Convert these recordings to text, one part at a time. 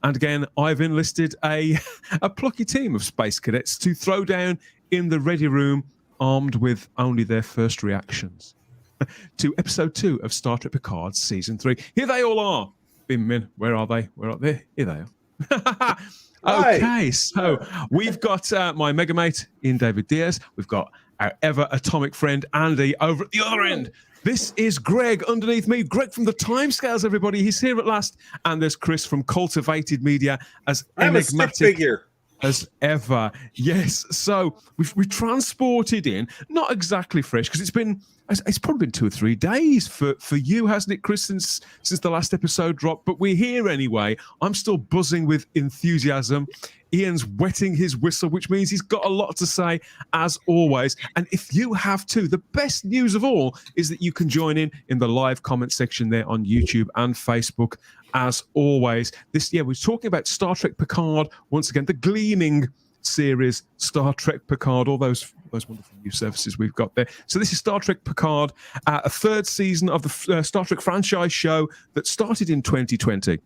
And again, I've enlisted a plucky team of space cadets to throw down in the ready room, armed with only their first reactions to episode 2 of Star Trek Picard season 3. Here they all are. Bin Min, where are they? Where are they? Here they are. Okay, so we've got my mega mate in David Diaz. We've got our ever atomic friend Andy over at the other end. This is Greg underneath me. Greg from the Timescales, everybody. He's here at last. And there's Chris from Cultivated Media, as enigmatic as ever. Yes, so we've transported in, not exactly fresh, because it's probably been 2 or 3 days for you, hasn't it, Chris, since the last episode dropped? But we're here anyway. I'm still buzzing with enthusiasm. Ian's wetting his whistle, which means he's got a lot to say, as always. And if you have too, the best news of all is that you can join in the live comment section there on YouTube and Facebook, as always. We're talking about Star Trek Picard once again, the gleaming series Star Trek Picard, all those wonderful new services we've got there. So this is Star Trek Picard, a 3rd season of the Star Trek franchise show that started in 2020,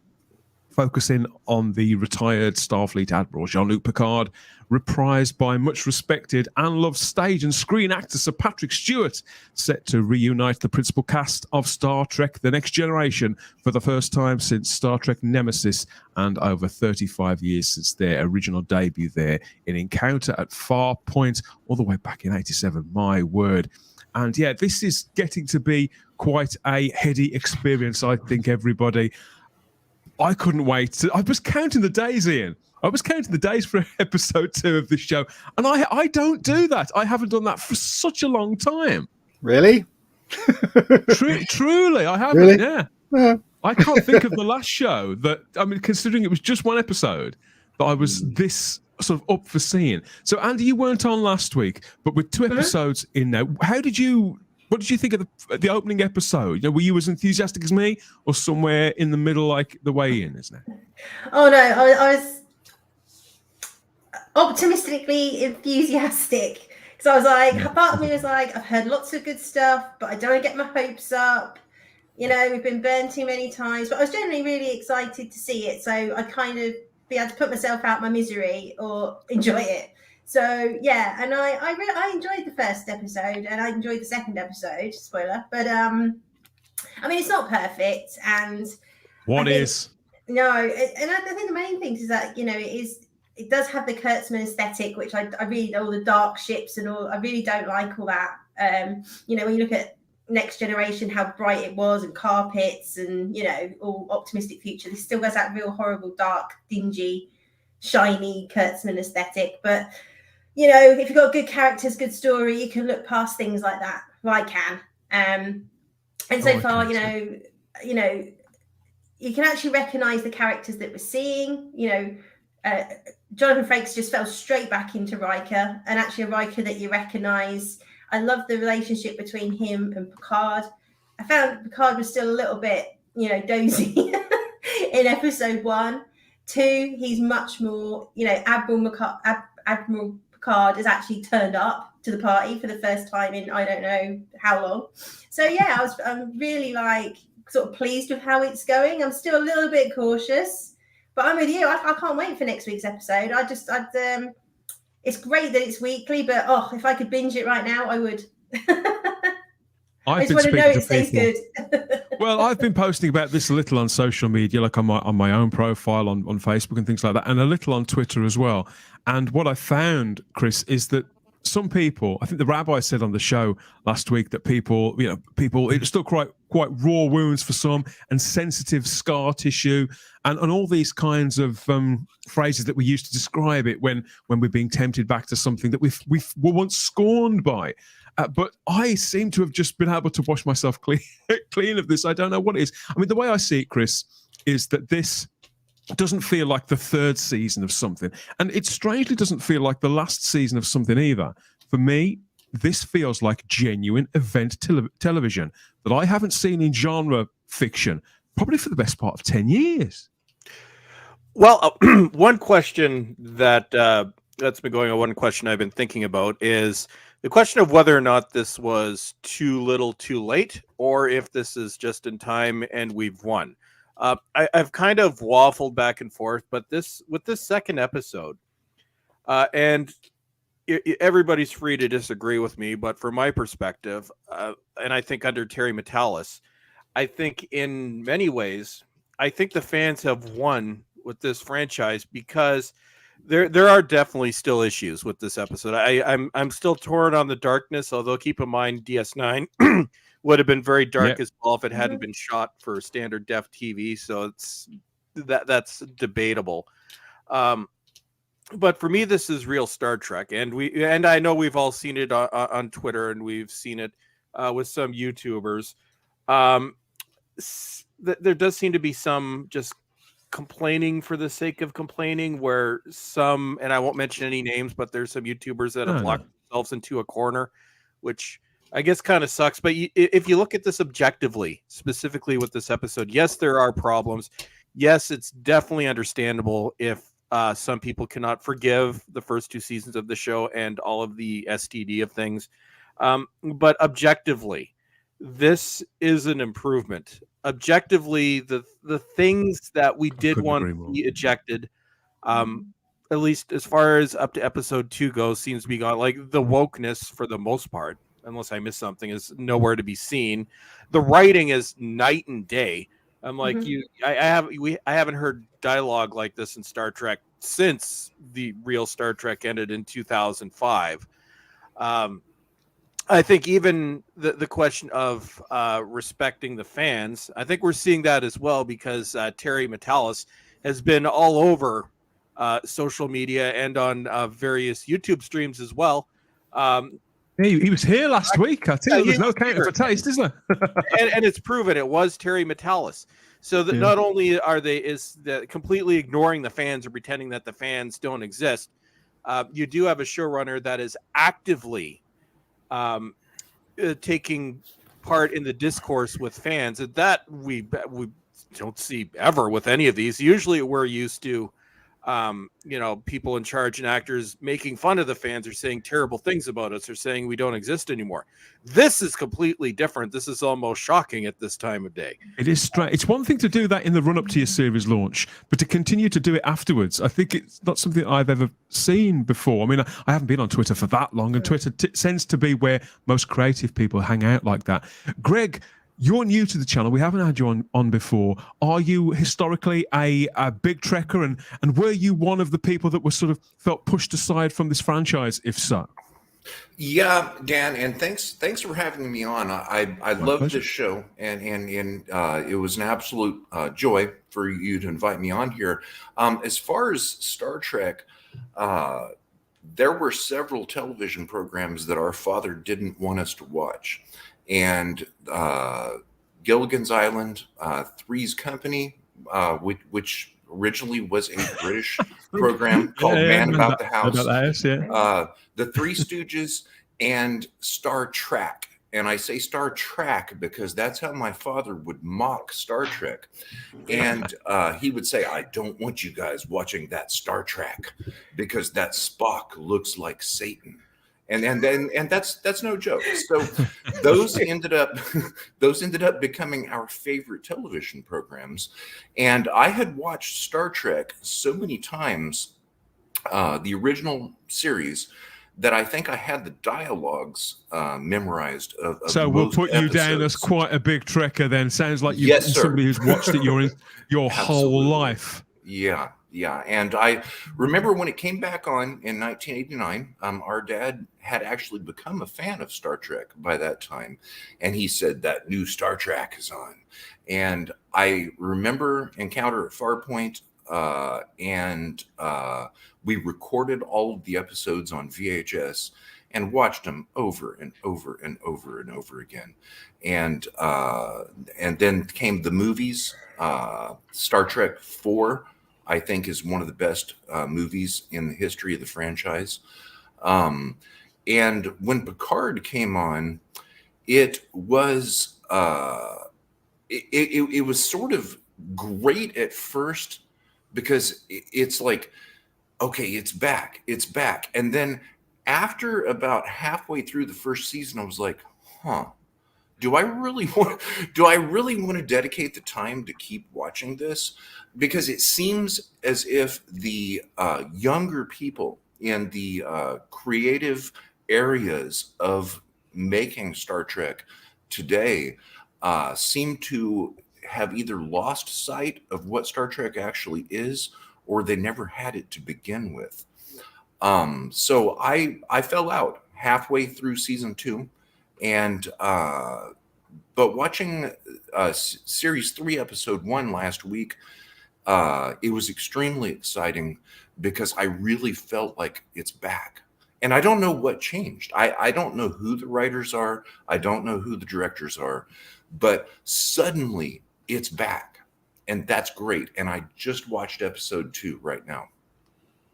focusing on the retired Starfleet Admiral Jean-Luc Picard, reprised by much respected and loved stage and screen actor Sir Patrick Stewart, set to reunite the principal cast of Star Trek The Next Generation for the first time since Star Trek Nemesis, and over 35 years since their original debut there in Encounter at Far Point, all the way back in 87. My word. And yeah, this is getting to be quite a heady experience, I think, everybody. I couldn't wait. I was counting the days, Ian. I was counting the days for episode 2 of this show. And I don't do that. I haven't done that for such a long time. Really? Truly, I haven't. Really? Yeah. I can't think of the last show considering it was just 1 episode, that I was this sort of up for seeing. So, Andy, you weren't on last week, but with 2 episodes in now, what did you think of the opening episode? Were you as enthusiastic as me, or somewhere in the middle, like the way Ian is now? Oh no, I was optimistically enthusiastic, because I was like, part of me was like, I've heard lots of good stuff, but I don't want to get my hopes up. We've been burned too many times, but I was generally really excited to see it, so I kind of be able to put myself out my misery or enjoy it. So yeah, and I enjoyed the first episode, and I enjoyed the second episode. Spoiler, but it's not perfect, and No, and I think the main thing is that it does have the Kurtzman aesthetic, which I really, all the dark ships and all, I really don't like all that. When you look at Next Generation, how bright it was, and carpets, and all optimistic future, this still has that real horrible, dark, dingy, shiny Kurtzman aesthetic, but. If you've got good characters, good story, you can look past things like that. Well, I can. And so far, you can actually recognise the characters that we're seeing. Jonathan Frakes just fell straight back into Riker, and actually a Riker that you recognise. I love the relationship between him and Picard. I found Picard was still a little bit, dozy in episode 1. 2, he's much more, Admiral Picard has actually turned up to the party for the first time in I don't know how long. So yeah, I'm really sort of pleased with how it's going. I'm still a little bit cautious, but I'm with you. I can't wait for next week's episode. It's great that it's weekly, but if I could binge it right now, I would. I just want to know it stays good. Well, I've been posting about this a little on social media, like on my own profile on Facebook and things like that, and a little on Twitter as well. And what I found, Chris, is that some people, I think the rabbi said on the show last week that people, it's still quite raw wounds for some, and sensitive scar tissue, and all these kinds of phrases that we use to describe it when we're being tempted back to something that we were once scorned by. But I seem to have just been able to wash myself clean of this. I don't know what it is. I mean, the way I see it, Chris, is that this doesn't feel like the 3rd season of something. And it strangely doesn't feel like the last season of something either. For me, this feels like genuine event television that I haven't seen in genre fiction, probably for the best part of 10 years. Well, one question that's been going on, one question I've been thinking about is the question of whether or not this was too little too late, or if this is just in time and we've won. I've kind of waffled back and forth, but with this second episode, and everybody's free to disagree with me, but from my perspective, and I think under Terry Metalis, I think in many ways, I think the fans have won with this franchise because there are definitely still issues with this episode. I'm still torn on the darkness, although keep in mind DS9 would have been very dark as well if it hadn't been shot for standard def TV. So that's debatable. But for me, this is real Star Trek, and I know we've all seen it on Twitter, and we've seen it with some YouTubers. There does seem to be some just complaining for the sake of complaining, where some, and I won't mention any names, but there's some YouTubers that have locked themselves into a corner, which I guess kind of sucks. But if you look at this objectively, specifically with this episode, yes, there are problems. Yes, it's definitely understandable if some people cannot forgive the first 2 seasons of the show and all of the STD of things. But objectively, this is an improvement. Objectively, the things that we did want to be ejected, at least as far as up to episode 2 goes, seems to be gone. Like the wokeness, for the most part, unless I missed something, is nowhere to be seen. The writing is night and day. I'm like, I haven't heard dialogue like this in Star Trek since the real Star Trek ended in 2005. I think even the question of respecting the fans, I think we're seeing that as well, because Terry Metalis has been all over social media and on various YouTube streams as well. He was here last week. I tell you, there's no counter for taste, is there? and it's proven it was Terry Metalis. So that not only is completely ignoring the fans or pretending that the fans don't exist, you do have a showrunner that is actively taking part in the discourse with fans, and that we don't see ever with any of these. Usually, we're used to people in charge and actors making fun of the fans or saying terrible things about us or saying we don't exist anymore. This is completely different. This is almost shocking at this time of day. It is strange. It's one thing to do that in the run-up to your series launch, but to continue to do it afterwards, I think it's not something I've ever seen before. I mean, I haven't been on Twitter for that long, and Twitter tends to be where most creative people hang out like that. Greg, you're new to the channel. We haven't had you on before. Are you historically a big Trekker, and were you one of the people that was sort of felt pushed aside from this franchise, if so? Yeah, Dan, and thanks for having me on. I love this show, and it was an absolute joy for you to invite me on here. As far as Star Trek, there were several television programs that our father didn't want us to watch. And Gilligan's Island, Three's Company, which originally was a British program called Man About the House, the Three Stooges, and Star Trek. And I say Star Trek because that's how my father would mock Star Trek. And he would say, I don't want you guys watching that Star Trek because that Spock looks like Satan. And that's no joke. So those ended up becoming our favorite television programs. And I had watched Star Trek so many times, the original series, that I think I had the dialogues memorized. So we'll put you down as quite a big Trekker then. Sounds like you're somebody who's watched it your whole life. Yeah. And I remember when it came back on in 1989, our dad had actually become a fan of Star Trek by that time. And he said that new Star Trek is on. And I remember Encounter at Farpoint, and we recorded all of the episodes on VHS and watched them over and over and over and over again. And then came the movies. Star Trek 4, I think, is one of the best movies in the history of the franchise. And when Picard came on, it was it was sort of great at first, because it's like, okay, it's back. And then after about halfway through the first season, I was like, do I really want to dedicate the time to keep watching this? Because it seems as if the younger people in the creative areas of making Star Trek today seem to have either lost sight of what Star Trek actually is, or they never had it to begin with. So I fell out halfway through season 2, and but watching series 3, episode 1 last week, it was extremely exciting because I really felt like it's back. And I don't know what changed. I don't know who the writers are. I don't know who the directors are, but suddenly it's back, and that's great. And I just watched episode 2 right now.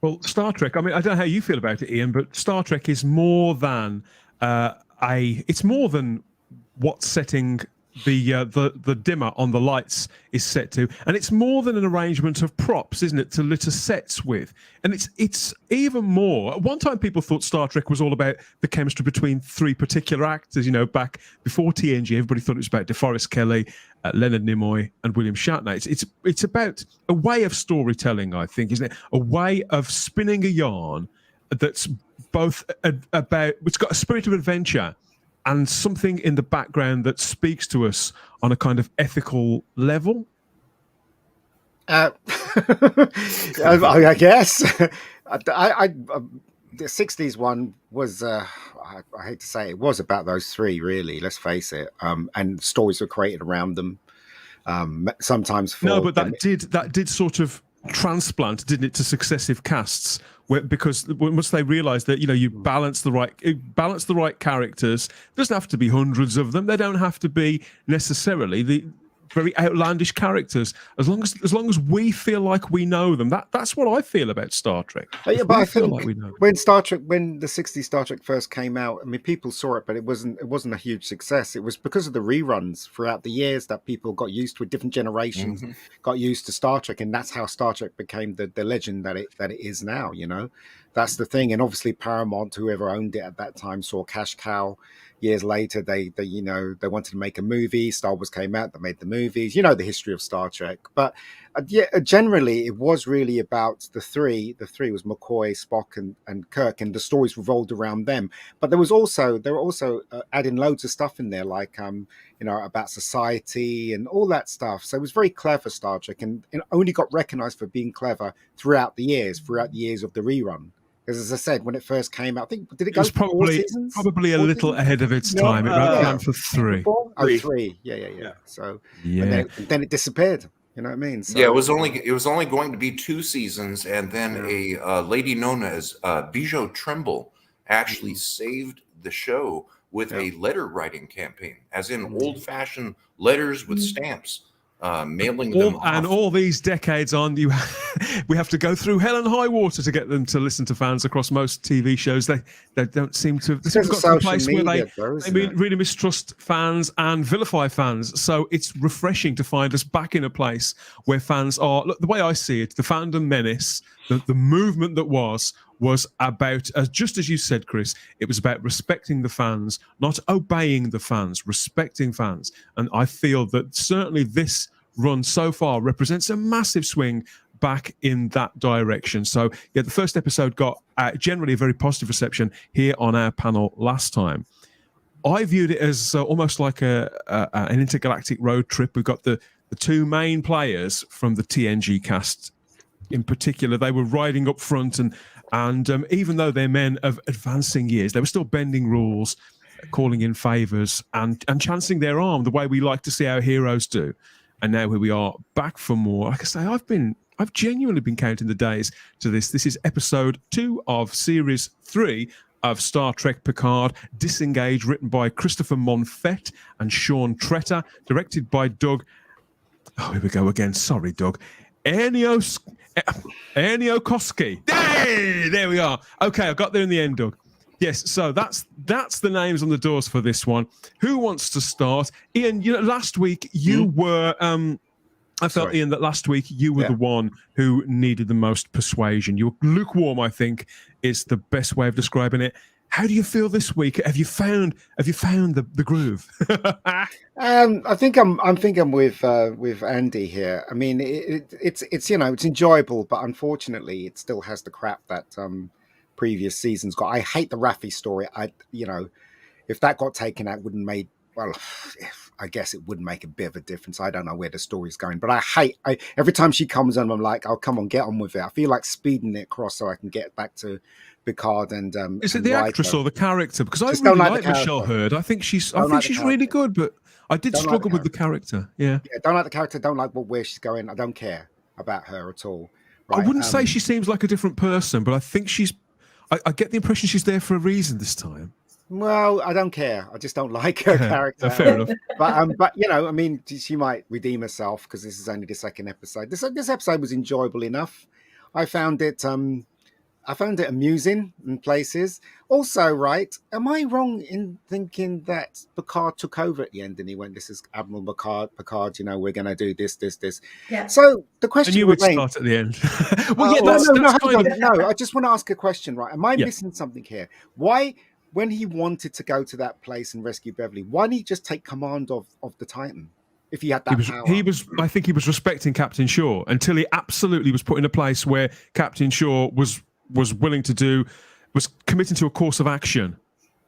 Well, Star Trek, I mean, I don't know how you feel about it, Ian, but Star Trek is more than it's more than what's setting the dimmer on the lights is set to, and it's more than an arrangement of props, isn't it, to litter sets with. And it's even more. At one time, people thought Star Trek was all about the chemistry between 3 particular actors. You know, back before TNG, everybody thought it was about DeForest Kelley, Leonard Nimoy, and William Shatner. It's about a way of storytelling, I think, isn't it? A way of spinning a yarn that's both about, it's got a spirit of adventure and something in the background that speaks to us on a kind of ethical level. I guess the 60s one was I hate to say it was about those 3, really, let's face it, and stories were created around them, sometimes for no, but that did sort of transplant, didn't it, to successive casts, because once they realized that, you know, you balance the right characters. There doesn't have to be hundreds of them. They don't have to be necessarily the very outlandish characters, as long as we feel like we know them. That's what I feel about Star Trek. Yeah, but I think like when the 60s Star Trek first came out, I mean, people saw it, but it wasn't a huge success. It was because of the reruns throughout the years that people got used to it. Different generations got used to Star Trek, and that's how Star Trek became the legend that it is now. You know, that's the thing. And obviously Paramount, whoever owned it at that time, saw cash cow. Years later, they wanted to make a movie. Star Wars came out, they made the movies. You know the history of Star Trek, but generally it was really about the three. The 3 was McCoy, Spock, and Kirk, and the stories revolved around them. But they were also adding loads of stuff in there, like about society and all that stuff. So it was very clever, Star Trek, and it only got recognized for being clever throughout the years of the rerun. Because as I said, when it first came out, I think did it go for 4 seasons? Probably a little ahead of its time. It ran for 3. 3. Yeah. So then it disappeared. You know what I mean? So, yeah, it was only going to be 2 seasons, and then a lady known as Bijou Trimble actually saved the show with a letter writing campaign, as in old-fashioned letters with stamps. Mailing them off. And all these decades on, we have to go through hell and high water to get them to listen to fans across most TV shows. They don't seem to. They've got to a place where they really mistrust fans and vilify fans. So it's refreshing to find us back in a place where fans are. Look, the way I see it, the fandom menace, the movement that was about, just as you said, Chris, it was about respecting the fans, not obeying the fans, respecting fans. And I feel that certainly this run so far represents a massive swing back in that direction. So, yeah, the first episode got generally a very positive reception here on our panel last time. I viewed it as almost like an intergalactic road trip. We've got the 2 main players from the TNG cast in particular. They were riding up front, and even though they're men of advancing years, they were still bending rules, calling in favors, and chancing their arm the way we like to see our heroes do. And now here we are back for more. Like I say, I've genuinely been counting the days to this. This is episode 2 of series 3 of Star Trek Picard, Disengage, written by Christopher Monfett and Sean Tretter, directed by Doug. Oh, here we go again. Sorry, Doug. Ennio Koski. Hey, there we are. Okay, I got there in the end, Doug. Yes, so that's the names on the doors for this one. Who wants to start? Ian, last week you were I felt, Ian, that last week you were the one who needed the most persuasion. You were lukewarm, I think, is the best way of describing it. How do you feel this week? Have you found the groove? I think I'm thinking with Andy here. I mean, it's it's enjoyable, but unfortunately, it still has the crap that previous seasons got. I hate the Raffi story. If that got taken out, wouldn't make I guess it would make a bit of a difference. I don't know where the story's going, but every time she comes on, I'm like, oh, come on, get on with it. I feel like speeding it across so I can get back to PICARD and is it the actress or the character? Because I just really don't like Michelle Hurd. I think she's really good, but I did struggle with the character. Yeah, don't like the character. Don't like where she's going. I don't care about her at all. Right? I wouldn't say she seems like a different person, but I think I get the impression she's there for a reason this time. Well, I don't care. I just don't like her character. Fair enough. But I mean, she might redeem herself because this is only the second episode. This episode was enjoyable enough. I found it amusing in places. Also, right? Am I wrong in thinking that PICARD took over at the end and he went, "This is Admiral PICARD. We're going to do this." Yeah. So the question, and you would start at the end. Well, no. I just want to ask a question, right? Am I missing something here? Why? When he wanted to go to that place and rescue Beverly, why didn't he just take command of the Titan? If he had that power, I think he was respecting Captain Shaw until he absolutely was put in a place where Captain Shaw was willing to was committing to a course of action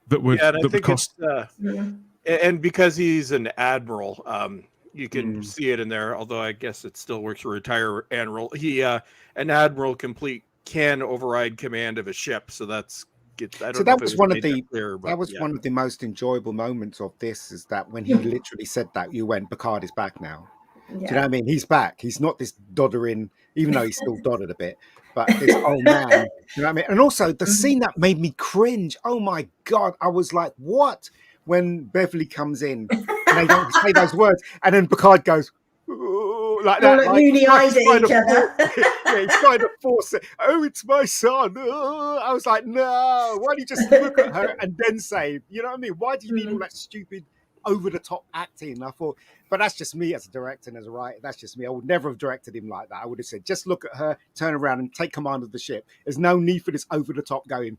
that would cost. And because he's an admiral, you can see it in there. Although I guess it still works for retired admiral. An admiral can override command of a ship, so that's. That was one of the most enjoyable moments of this, is that when he literally said that, you went, PICARD is back now. Yeah. Do you know what I mean? He's back. He's not this doddering, even though he's still doddered a bit, but this old man. You know what I mean? And also the scene that made me cringe. Oh my God. I was like, what? When Beverly comes in and they don't say those words, and then PICARD goes, like that, like moony-eyed at each other. He's trying to force it. Oh, it's my son. I was like, no. Why do you just look at her and then say, you know what I mean? Why do you need all that stupid, over-the-top acting? I thought, but that's just me as a director and as a writer. That's just me. I would never have directed him like that. I would have said, just look at her, turn around, and take command of the ship. There's no need for this over-the-top going.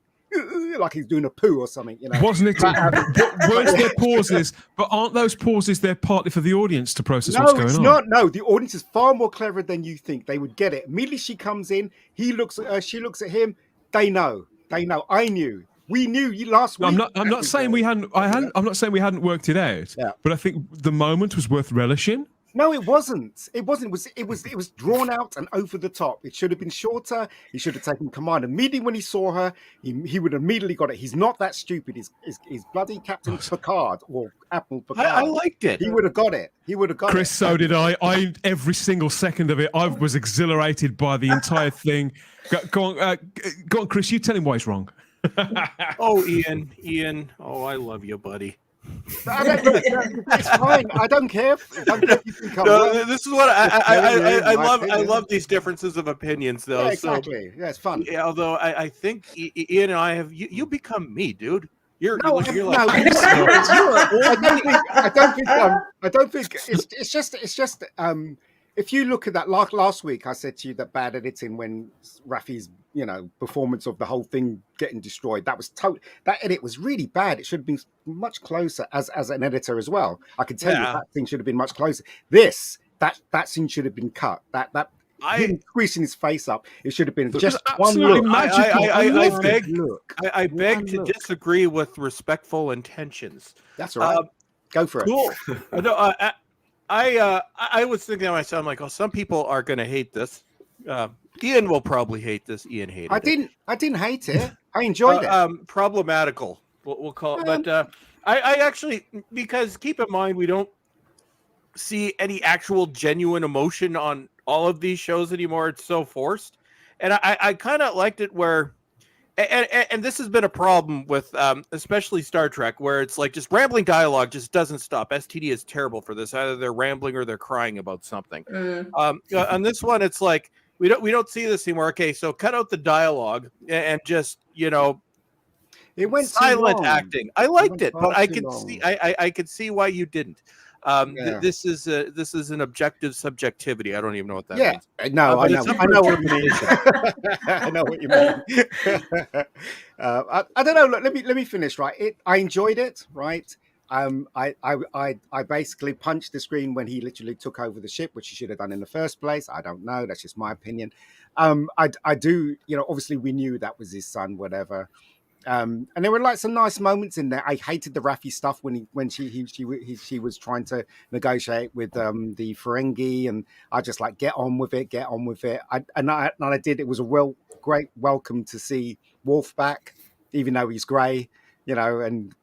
Like he's doing a poo or something, Wasn't it? Weren't there pauses? But aren't those pauses there partly for the audience to process what's going on? No, it's not. No, the audience is far more clever than you think. They would get it. Immediately she comes in, he looks at her, she looks at him. They know. I knew. We knew you last week. I'm not saying we hadn't. I'm not saying we hadn't worked it out. Yeah. But I think the moment was worth relishing. No, it wasn't. It was drawn out and over the top. It should have been shorter. He should have taken command immediately when he saw her. He would have immediately got it. He's not that stupid. He's bloody Captain PICARD or Admiral PICARD. I liked it. He would have got it. Chris, so did I. Every single second of it, I was exhilarated by the entire thing. Go on, Chris. You tell him why he's wrong. Oh, Ian. Oh, I love you, buddy. It's fine. I don't care. This is what I love. I love these differences of opinions, though. Yeah, exactly. Yeah, it's fun. Yeah, although I think Ian and I have you become me, dude. I don't think it's just if you look at that last week, I said to you that bad editing when Raffi's performance of the whole thing getting destroyed, that edit was really bad. It should have been much closer as an editor as well. I can tell you that thing should have been much closer. That scene should have been cut. That him creasing his face up, it should have been just one look. I beg to disagree with respectful intentions. That's right. Go for it. Cool. No, I was thinking to myself, I'm like, oh, some people are going to hate this. Ian will probably hate this. Ian hated it. I didn't hate it. I enjoyed it. Problematical, we'll call it. But I actually, because keep in mind, we don't see any actual genuine emotion on all of these shows anymore. It's so forced. And I kind of liked it where, and this has been a problem with especially Star Trek, where it's like just rambling dialogue just doesn't stop. STD is terrible for this. Either they're rambling or they're crying about something. On this one, it's like we don't see this anymore. Okay, so cut out the dialogue and just it went silent acting. I liked it, but I could see why you didn't. This is an objective subjectivity. I don't even know what that means. No, I know. I know what you mean. I know what you mean. I don't know. Look, let me finish. Right, I enjoyed it. Right. I basically punched the screen when he literally took over the ship, which he should have done in the first place. I don't know. That's just my opinion. I do. Obviously we knew that was his son. Whatever. And there were like some nice moments in there. I hated the Raffi stuff when she was trying to negotiate with the Ferengi, and I just like get on with it. I did. It was a great welcome to see Worf back, even though he's grey, and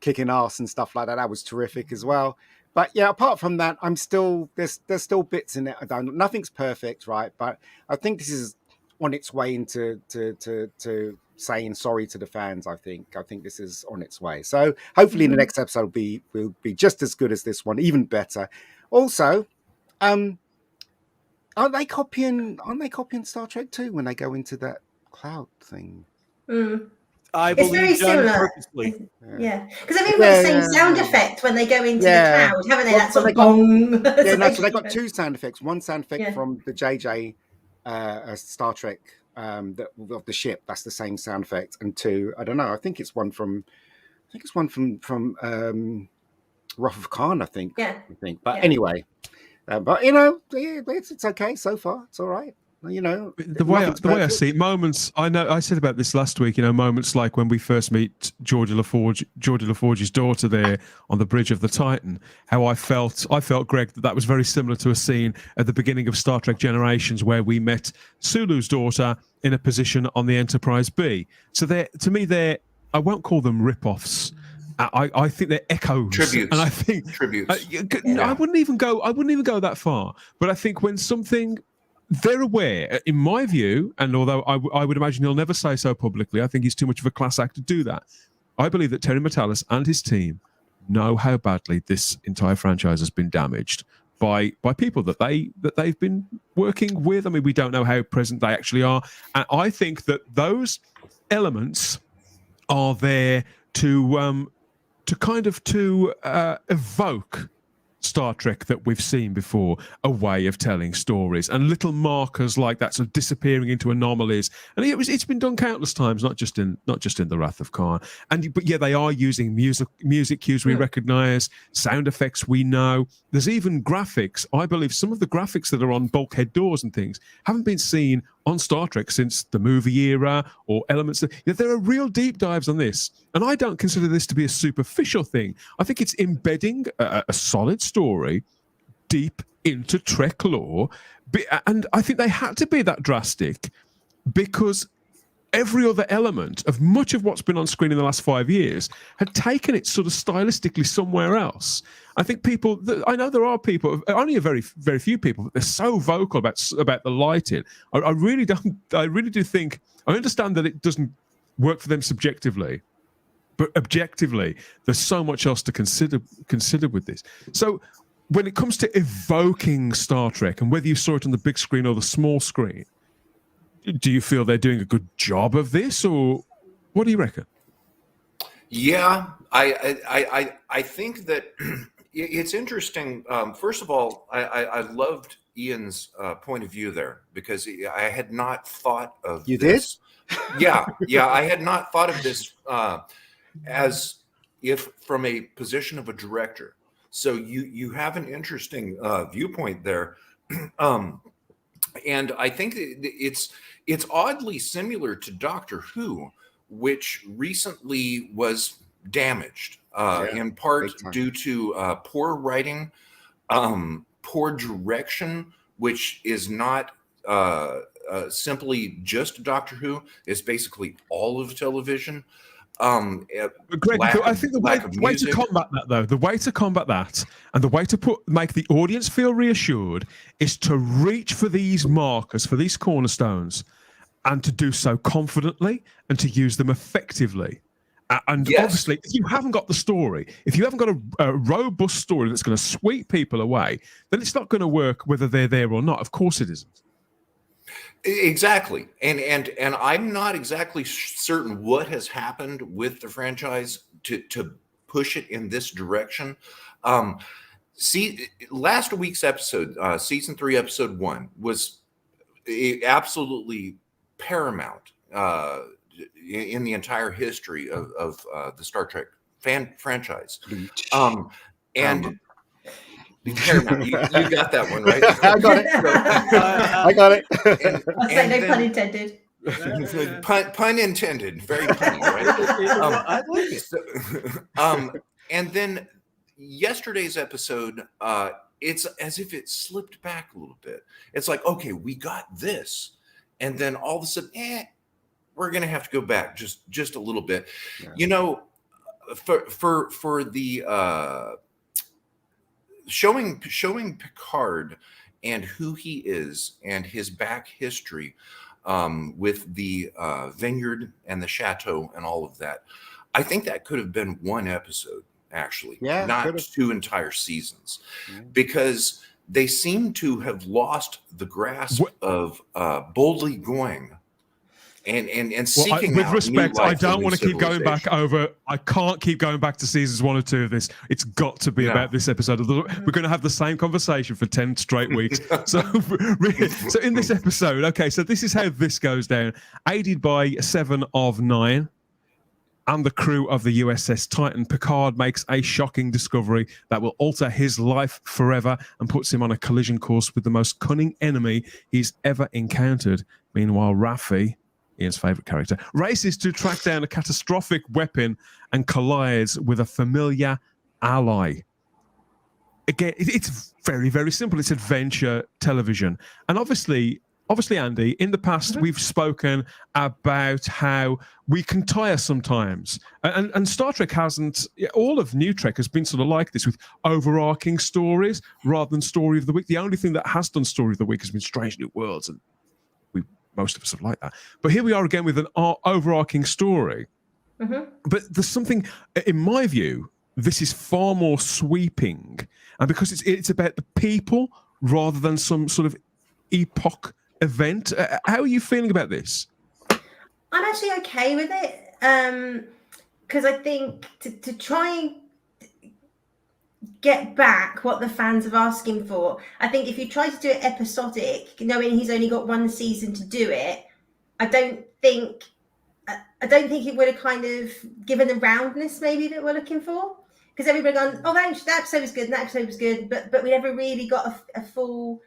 kicking ass and stuff like that. That was terrific as well. But yeah, apart from that, there's still bits in it. Nothing's perfect, right? But I think this is on its way into to saying sorry to the fans. I think this is on its way. So hopefully the next episode will be just as good as this one, even better. Also, aren't they copying Star Trek 2 when they go into that cloud thing? I it's very similar. Purposely. Yeah, because they've even got the same sound effect when they go into the cloud, haven't they? That's sort of boom. So they got two sound effects. One sound effect from the JJ Star Trek of the ship. That's the same sound effect. And two, I don't know. I think it's one from Wrath of Khan. I think. But anyway, it's okay so far. It's all right. The way I see it, moments. I know I said about this last week. Moments like when we first meet Georgia LaForge's daughter there on the bridge of the Titan. How I felt, Greg, that was very similar to a scene at the beginning of Star Trek Generations where we met Sulu's daughter in a position on the Enterprise B. So to me, I won't call them rip-offs. I think they're echoes, tributes, and I think tributes. I wouldn't even go that far. But I think when something. They're aware, in my view, and although I would imagine he'll never say so publicly, I think he's too much of a class act to do that. I believe that Terry Matalas and his team know how badly this entire franchise has been damaged by people that they've been working with. I mean, we don't know how present they actually are, and I think that those elements are there to evoke Star Trek that we've seen before, a way of telling stories, and little markers like that sort of disappearing into anomalies. And it's been done countless times, not just in the Wrath of Khan. But they are using music cues we recognize, sound effects we know. There's even graphics. I believe some of the graphics that are on bulkhead doors and things haven't been seen on Star Trek since the movie era, or elements. There are real deep dives on this, and I don't consider this to be a superficial thing. I think it's embedding a solid story deep into Trek lore, and I think they had to be that drastic because every other element of much of what's been on screen in the last 5 years had taken it sort of stylistically somewhere else. I think I know there are people, only a very, very few people, but they're so vocal about the lighting. I really do think, I understand that it doesn't work for them subjectively, but objectively, there's so much else to consider with this. So when it comes to evoking Star Trek, and whether you saw it on the big screen or the small screen, do you feel they're doing a good job of this, or what do you reckon? Yeah, I think that it's interesting. First of all, I loved Ian's point of view there, because I had not thought of this. Yeah, I had not thought of this as if from a position of a director. So you have an interesting viewpoint there. And I think it's oddly similar to Doctor Who, which recently was damaged in part due to poor writing, poor direction, which is not simply just Doctor Who. It's basically all of television. Greg, I think the way to combat that, though, the way to combat that, and the way to make the audience feel reassured, is to reach for these markers, for these cornerstones, and to do so confidently and to use them effectively. And obviously, if you haven't got the story, if you haven't got a robust story that's going to sweep people away, then it's not going to work whether they're there or not. Of course it isn't. Exactly. And I'm not exactly certain what has happened with the franchise to push it in this direction. See, last week's episode, season 3, episode 1, was absolutely paramount in the entire history of the Star Trek franchise. And paramount, you got that one right. I got it. I got it. I'll say no pun intended. Pun intended. Very punny, right? I like it. And then yesterday's episode, it's as if it slipped back a little bit. It's like, okay, we got this, and then all of a sudden, we're gonna have to go back just a little bit. Yeah. You know, for the showing Picard and who he is and his back history with the vineyard and the chateau and all of that. I think that could have been one episode, actually, not 2 entire seasons, because they seem to have lost the grasp of boldly going and seeking with out respect, new life, I don't want to keep going back civilization. I can't keep going back to seasons 1 or 2 of this. It's got to be about this episode. We're going to have the same conversation for 10 straight weeks. So in this episode, okay, so this is how this goes down. Aided by 7 of 9 and the crew of the USS Titan, Picard makes a shocking discovery that will alter his life forever and puts him on a collision course with the most cunning enemy he's ever encountered. Meanwhile, Raffi, Ian's favourite character, races to track down a catastrophic weapon and collides with a familiar ally. Again, it's very, very simple. It's adventure television. And obviously, Andy, in the past, we've spoken about how we can tire sometimes. And Star Trek hasn't, all of New Trek has been sort of like this, with overarching stories rather than story of the week. The only thing that has done story of the week has been Strange New Worlds, and most of us have liked that. But here we are again with an overarching story. But there's something, in my view, this is far more sweeping. And because it's about the people rather than some sort of epoch event. How are you feeling about this? I'm actually okay with it, because I think to try and get back what the fans are asking for, I think if you try to do it episodic, knowing he's only got 1 season to do it, I don't think it would have kind of given the roundness maybe that we're looking for, because everybody gone, oh, that episode was good, and that episode was good, but we never really got a full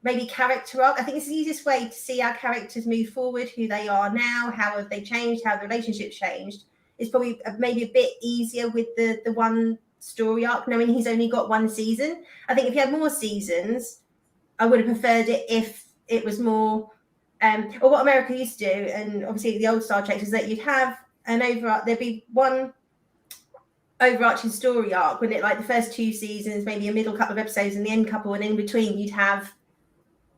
maybe character arc. I think it's the easiest way to see our characters move forward, who they are now, how have they changed, how the relationship's changed. It's probably maybe a bit easier with the one story arc, knowing he's only got 1 season. I think if he had more seasons, I would have preferred it if it was more, or what America used to do, and obviously the old Star Trek, is that you'd have there'd be one overarching story arc, when it, like the first 2 seasons, maybe a middle couple of episodes and the end couple, and in between you'd have,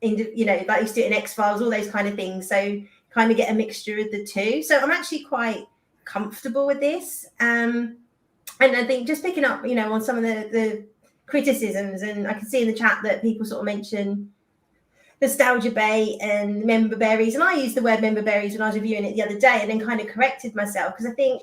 like you used to do in X-Files, all those kind of things. So kind of get a mixture of the two. So I'm actually quite comfortable with this. And I think just picking up, on some of the criticisms, and I can see in the chat that people sort of mention nostalgia bait and member berries. And I used the word member berries when I was reviewing it the other day, and then kind of corrected myself, because I think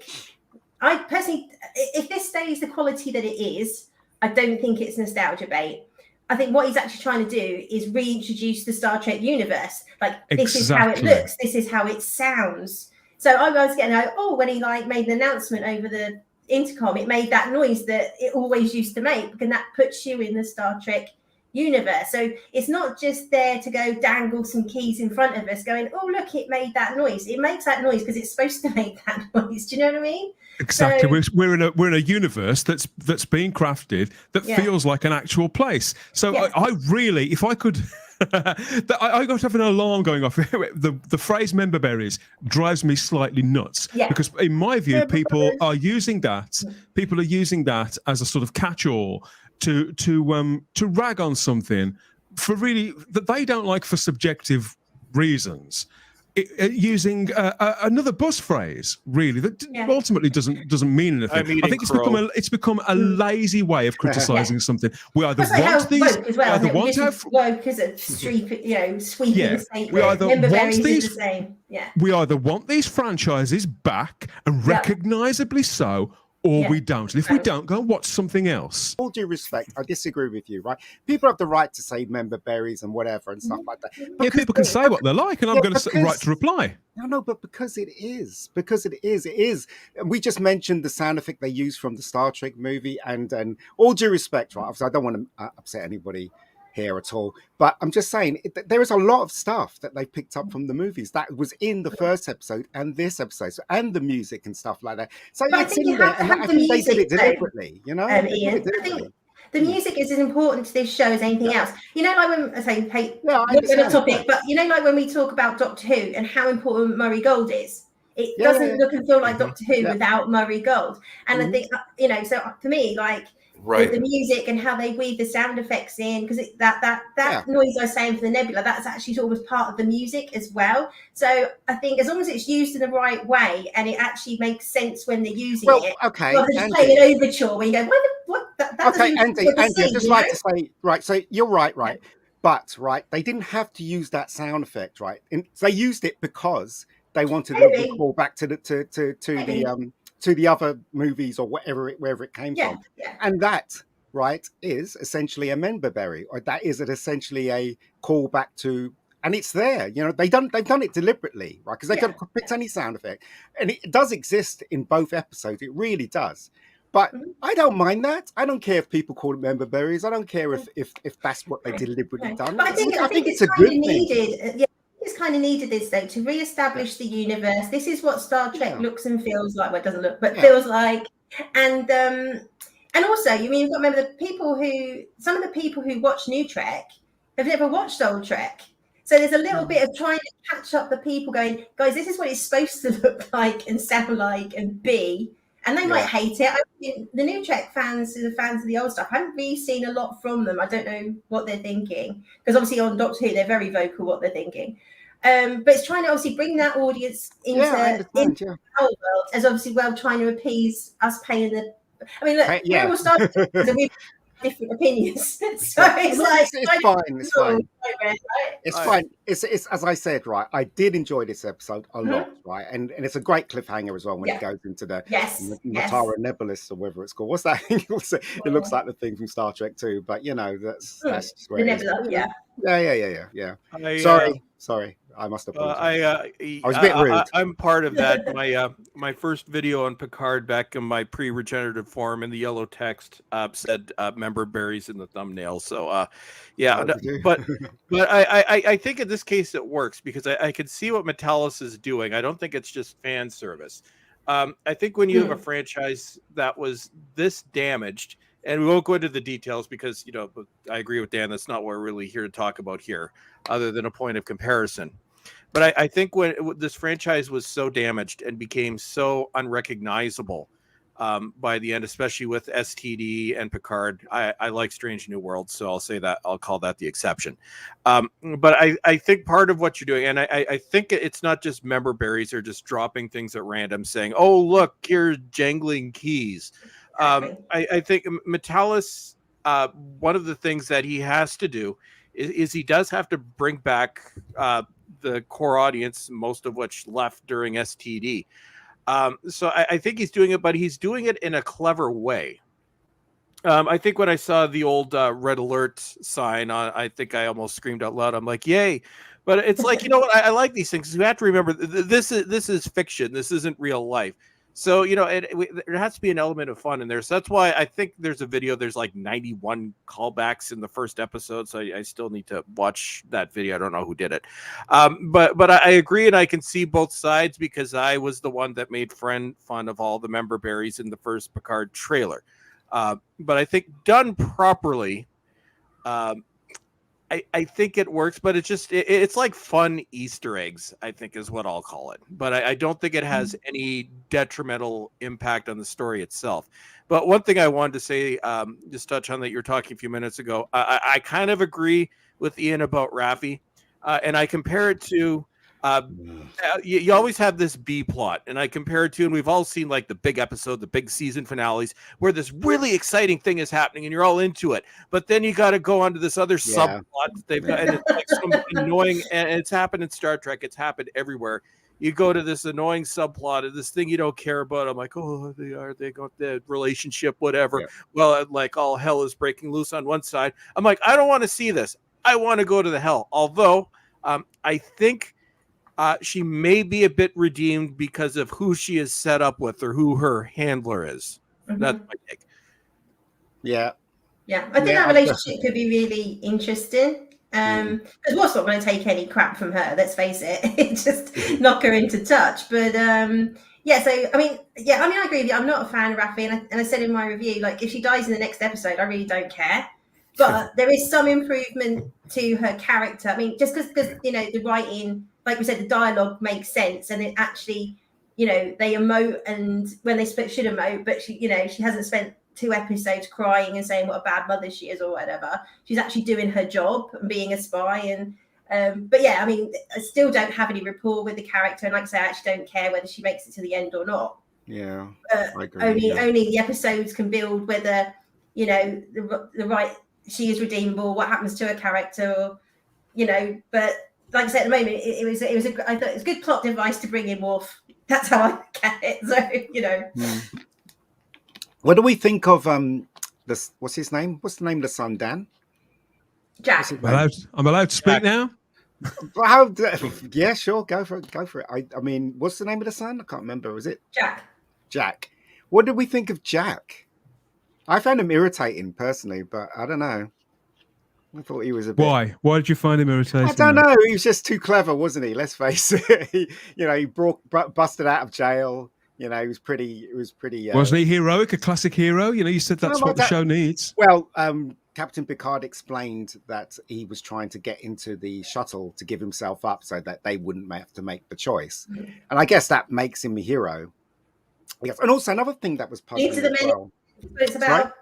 I personally, if this stays the quality that it is, I don't think it's nostalgia bait. I think what he's actually trying to do is reintroduce the Star Trek universe. Like, this is how it looks, this is how it sounds. So I was getting like, when he made an announcement over the intercom, it made that noise that it always used to make, and that puts you in the Star Trek universe. So it's not just there to go dangle some keys in front of us going, oh, look, it made that noise. It makes that noise because it's supposed to make that noise. Do you know what I mean? Exactly. So, we're in a universe that's being crafted that feels like an actual place. So I really, if I could, I got to have an alarm going off. The phrase member berries drives me slightly nuts, because in my view, people are using that as a sort of catch-all to rag on something for really that they don't like for subjective reasons. Using another buzz phrase, really, that ultimately doesn't mean anything. I think it's become a lazy way of criticizing something. We either want these, as well, woke is a sweeping statement. We either want these, the same. We either want these franchises back, and recognisably so, or we don't. And if we don't, go and watch something else. All due respect, I disagree with you, right? People have the right to say member berries and whatever and stuff like that. Yeah, people can say what they like, and I'm going to right to reply. No, but because it is. And we just mentioned the sound effect they used from the Star Trek movie, and all due respect, right? Obviously, I don't want to upset anybody here at all, but I'm just saying there is a lot of stuff that they picked up from the movies that was in the first episode and this episode, and the music and stuff like that. So but it's in there, and I think they did it deliberately, you know. Ian, I think the music is as important to this show as anything else. You know, like when I say, hey, not on a topic, but you know, like when we talk about Doctor Who and how important Murray Gold is. It doesn't look and feel like Doctor Who without Murray Gold. And I think, you know, so for me, like, the music and how they weave the sound effects in, because that noise I was saying for the nebula, that's actually almost part of the music as well. So I think as long as it's used in the right way and it actually makes sense when they're using it, rather than playing an overture where you go, what? Andy, I'd just like to say, right, so you're right. But, they didn't have to use that sound effect, right? And they used it because they wanted to call back to the other movies or wherever it came from. And that, is essentially a member berry, or that is essentially a callback to, and it's there, you know, they've done it deliberately, right? Because they could have picked any sound effect, and it does exist in both episodes. It really does. But I don't mind that. I don't care if people call it member berries. I don't care if that's what they deliberately done. But I think it's a good thing. It's kind of needed this though to re-establish the universe. This is what Star Trek looks and feels like. Well, it doesn't look, but feels like. And also, you mean you've got to remember some of the people who watch New Trek have never watched Old Trek. So there's a little bit of trying to catch up the people going, guys, this is what it's supposed to look like and sound like and be. And they might hate it. I mean, the New Trek fans, the fans of the old stuff, I haven't really seen a lot from them. I don't know what they're thinking. Because obviously on Doctor Who, they're very vocal what they're thinking. But it's trying to obviously bring that audience into our world, as obviously trying to appease us paying the. I mean, look, we're all starting to we've different opinions, so it's fine. It's fine. It's as I said, right. I did enjoy this episode a lot, right, and it's a great cliffhanger as well when it goes into the Matara Nebulous or whatever it's called. What's that thing? It looks like the thing from Star Trek 2, but you know that's just where the nebula. Yeah. Sorry. I must apologize. I was a bit rude. I'm part of that. My first video on Picard back in my pre-regenerative form in the yellow text said member berries in the thumbnail. So but I think in this case it works because I can see what Metalis is doing. I don't think it's just fan service. I think when you have a franchise that was this damaged, and we won't go into the details because, you know, I agree with Dan. That's not what we're really here to talk about here, other than a point of comparison. But I think when this franchise was so damaged and became so unrecognizable by the end, especially with STD and Picard, I like Strange New Worlds, so I'll say that. I'll call that the exception. But I think part of what you're doing, and I think it's not just member berries or just dropping things at random saying, oh, look, here's jangling keys. I think Metalis, one of the things that he has to do is he does have to bring back the core audience, most of which left during STD. So I think he's doing it, but he's doing it in a clever way. I think when I saw the old red alert sign on, I think I almost screamed out loud. I'm like, yay. But it's like, you know what? I like these things. You have to remember this is fiction. This isn't real life. So, you know, there has to be an element of fun in there. So that's why I think there's a video. There's like 91 callbacks in the first episode. So I still need to watch that video. I don't know who did it. But I agree. And I can see both sides because I was the one that made fun of all the member berries in the first Picard trailer. But I think done properly, I think it works, but it's like fun Easter eggs, I think is what I'll call it. But I don't think it has any detrimental impact on the story itself. But one thing I wanted to say, just touch on that you were talking a few minutes ago, I kind of agree with Ian about Raffi, and I compare it to, you always have this B plot, and I compare it to, and we've all seen like the big episode, the big season finales, where this really exciting thing is happening, and you're all into it. But then you got to go on to this other subplot that they've got, and it's like some annoying. And it's happened in Star Trek. It's happened everywhere. you go to this annoying subplot of this thing you don't care about. I'm like, oh, they got the relationship, whatever. Yeah. Well, like all hell is breaking loose on one side. I'm like, I don't want to see this. I want to go to the hell. Although I think she may be a bit redeemed because of who she is set up with or who her handler is. Mhm. That's my take. Yeah. Yeah, I think that relationship could be really interesting. Because Wolf's not going to take any crap from her. Let's face it, just knock her into touch. But yeah, so I mean, I agree with you. I'm not a fan of Raffi, and I said in my review, like if she dies in the next episode, I really don't care. But there is some improvement to her character. I mean, just because the writing, like we said, the dialogue makes sense, and it actually, they emote, and when they should emote, but she hasn't spent 2 episodes crying and saying what a bad mother she is or whatever. She's actually doing her job and being a spy. And but yeah, I mean, I still don't have any rapport with the character, and like I say, I actually don't care whether she makes it to the end or not. Yeah, I agree. Only the episodes can build whether the right, she is redeemable, what happens to her character, or But like I said, at the moment, I thought it was a good plot device to bring in Worf. That's how I get it. So What do we think of this? What's his name? What's the name of the son? Dan? Jack. I'm allowed to speak now. How? Yeah, sure. Go for it. Go for it. I mean, what's the name of the son? I can't remember. Was it Jack? Jack. What did we think of Jack? I found him irritating personally, but I don't know. I thought he was a bit. Why? Why did you find him irritating? I don't know. He was just too clever, wasn't he? Let's face it. He busted out of jail. He was pretty. Wasn't he heroic? A classic hero? You said that's what the show needs. Well, Captain Picard explained that he was trying to get into the shuttle to give himself up so that they wouldn't have to make the choice, and I guess that makes him a hero. Yes, and also another thing that was puzzling as well. It's about.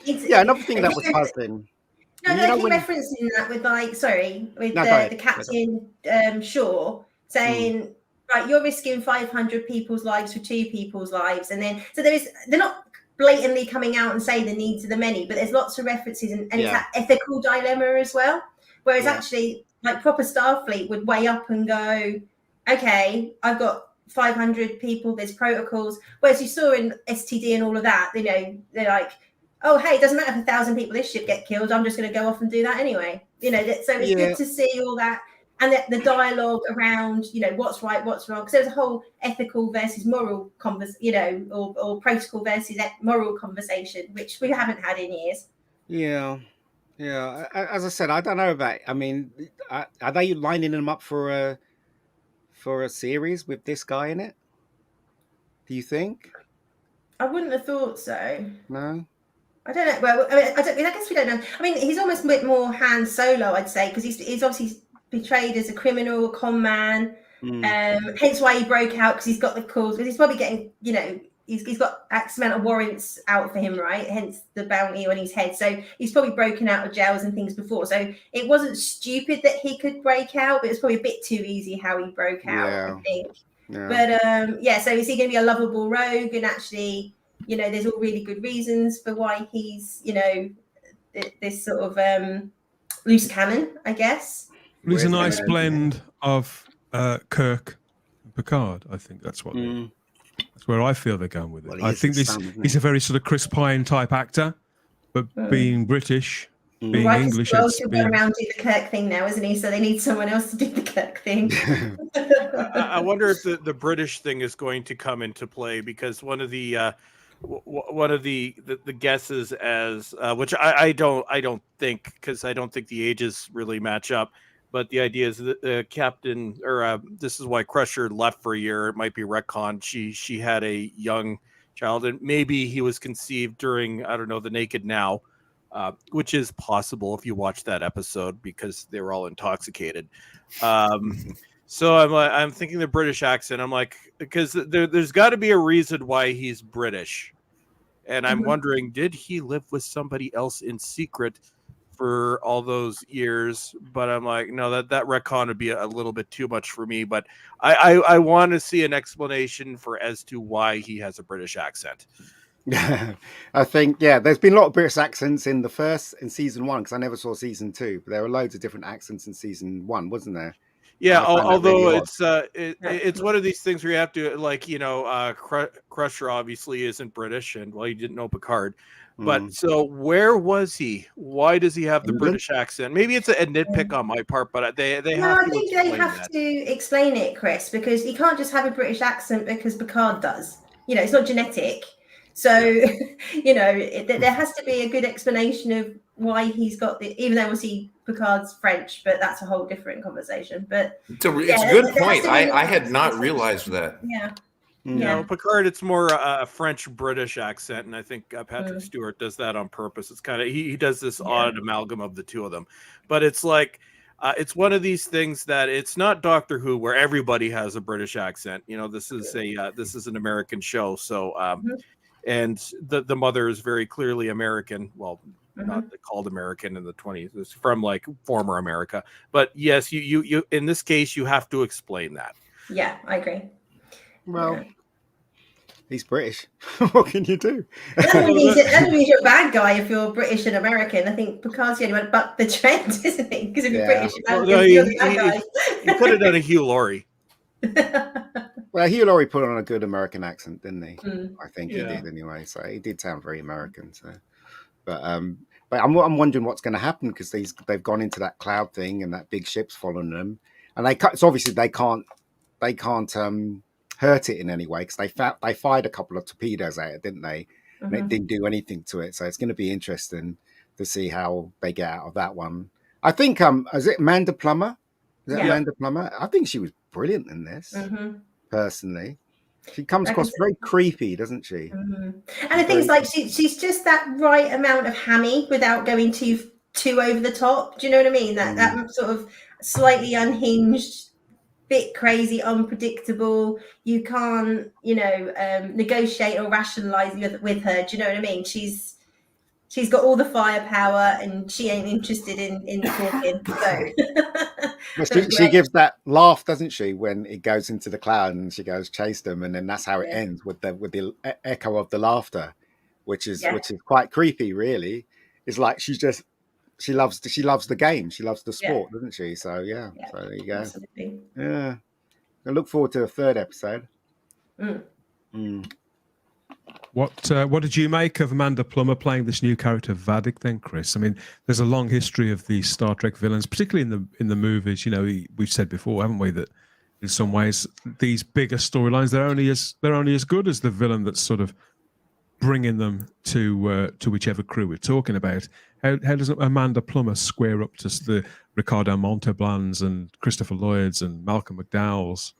Another thing that was puzzling. No, I keep referencing that with the Captain Shaw saying. Right, you're risking 500 people's lives for 2 people's lives, and then they're not blatantly coming out and saying the needs of the many, but there's lots of references, and it's that ethical dilemma as well. Whereas actually, like proper Starfleet would weigh up and go, okay, I've got 500 people, there's protocols. Whereas you saw in STD and all of that, they're like, oh hey, it doesn't matter if 1,000 people this ship get killed, I'm just going to go off and do that anyway. So it's good to see all that. And the dialogue around, what's right, what's wrong. Because there's a whole ethical versus moral or protocol versus moral conversation, which we haven't had in years. Yeah. As I said, I don't know about. I mean, are they lining them up for a series with this guy in it? Do you think? I wouldn't have thought so. No. I don't know. Well, I guess we don't know. I mean, he's almost a bit more Han Solo, I'd say, because he's obviously portrayed as a criminal, a con man. Hence why he broke out, because he's got the calls. Because he's probably getting, he's got X amount of warrants out for him, right? Hence the bounty on his head. So he's probably broken out of jails and things before. So it wasn't stupid that he could break out, but it was probably a bit too easy how he broke out, I think. Yeah. But so is he going to be a lovable rogue? And actually, there's all really good reasons for why he's, this sort of loose cannon, I guess. He's a nice blend of Kirk and Picard. I think that's what. That's where I feel they're going with it. Well, I think he's a very sort of Chris Pine type actor, but being British, being English. Well, he's going around do the Kirk thing now, isn't he? So they need someone else to do the Kirk thing. I wonder if the British thing is going to come into play, because one of the guesses as which I don't think, because I don't think the ages really match up. But the idea is that Captain, or this is why Crusher left for a year. It might be retcon. She had a young child, and maybe he was conceived during, I don't know, the Naked Now, which is possible if you watch that episode, because they were all intoxicated. So I'm thinking the British accent. I'm like, because there's got to be a reason why he's British, and I'm wondering, did he live with somebody else in secret for all those years? But I'm like, no, that retcon would be a little bit too much for me. But I want to see an explanation as to why he has a British accent. I think, there's been a lot of British accents in season 1, because I never saw season 2, but there were loads of different accents in season 1, wasn't there? Yeah, although really it's one of these things where you have to, like, Crusher obviously isn't British, and well, you didn't know Picard. But so where was he? Why does he have the British accent? Maybe it's a nitpick on my part, but they have to I think they have to explain it, Chris, because you can't just have a British accent because Picard does. It's not genetic. So, there has to be a good explanation of why he's got even though obviously Picard's French, but that's a whole different conversation. But it's a good point. I had not realized that. Yeah. Picard, it's more a French-British accent, and I think Patrick Stewart does that on purpose. It's kind of he does this odd amalgam of the two of them, but it's like it's one of these things that it's not Doctor Who where everybody has a British accent. This is this is an American show, so and the mother is very clearly American. Well, not called American in the 20s. It's from like former America, but yes, you in this case you have to explain that. Yeah, I agree. Well, he's British. What can you do? That means you're a bad guy if you're British and American. I think Picard's the only one buck the trend, isn't he? Because if you're British, you're the bad guy. He could have done a Hugh Laurie. Well, Hugh Laurie put on a good American accent, didn't he? I think he did anyway. So he did sound very American. So, but I'm wondering what's going to happen because they've gone into that cloud thing and that big ship's following them, and it's obviously they can't hurt it in any way because they fired a couple of torpedoes at it, didn't they? And it didn't do anything to it. So it's going to be interesting to see how they get out of that one. I think is it Amanda Plummer? Is it Amanda Plummer? I think she was brilliant in this. Personally, she comes across very creepy, doesn't she? And I think it's like she's just that right amount of hammy without going too over the top. Do you know what I mean? That sort of slightly unhinged, bit crazy, unpredictable. You can't, negotiate or rationalize with her. Do you know what I mean? She's got all the firepower, and she ain't interested in talking. So she gives that laugh, doesn't she, when it goes into the cloud and she goes chase them, and then that's how it ends with the echo of the laughter, which is quite creepy. Really, it's like she loves the game, she loves the sport, doesn't she? So so there you go. Absolutely. Yeah, I look forward to a third episode. What did you make of Amanda Plummer playing this new character Vadik then, Chris? I mean, there's a long history of these Star Trek villains, particularly in the movies. We've said before, haven't we, that in some ways these bigger storylines they're only as good as the villain that's sort of bringing them to whichever crew we're talking about. How does Amanda Plummer square up to the Ricardo Montalbans and Christopher Lloyds and Malcolm McDowell's?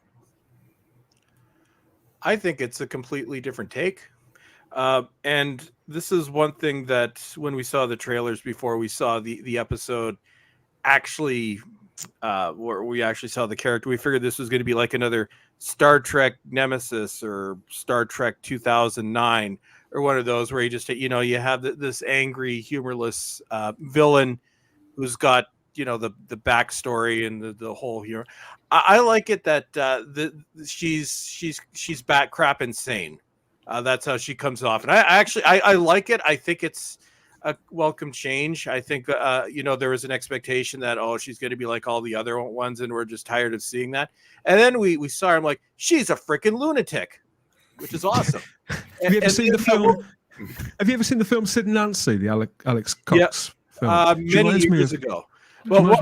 I think it's a completely different take. And this is one thing that when we saw the trailers before we saw the episode actually where we actually saw the character, we figured this was going to be like another Star Trek Nemesis or Star Trek 2009 or one of those where you have this angry, humorless villain who's got the backstory and the whole humor. I like it that she's bat crap insane. That's how she comes off, and I like it. I think it's a welcome change. I think there was an expectation that she's going to be like all the other ones, and we're just tired of seeing that. And then we saw her. I'm like, she's a freaking lunatic, which is awesome. Have you ever seen the film? Have you ever seen the film Sid and Nancy, the Alex Cox film? Many years ago. Well,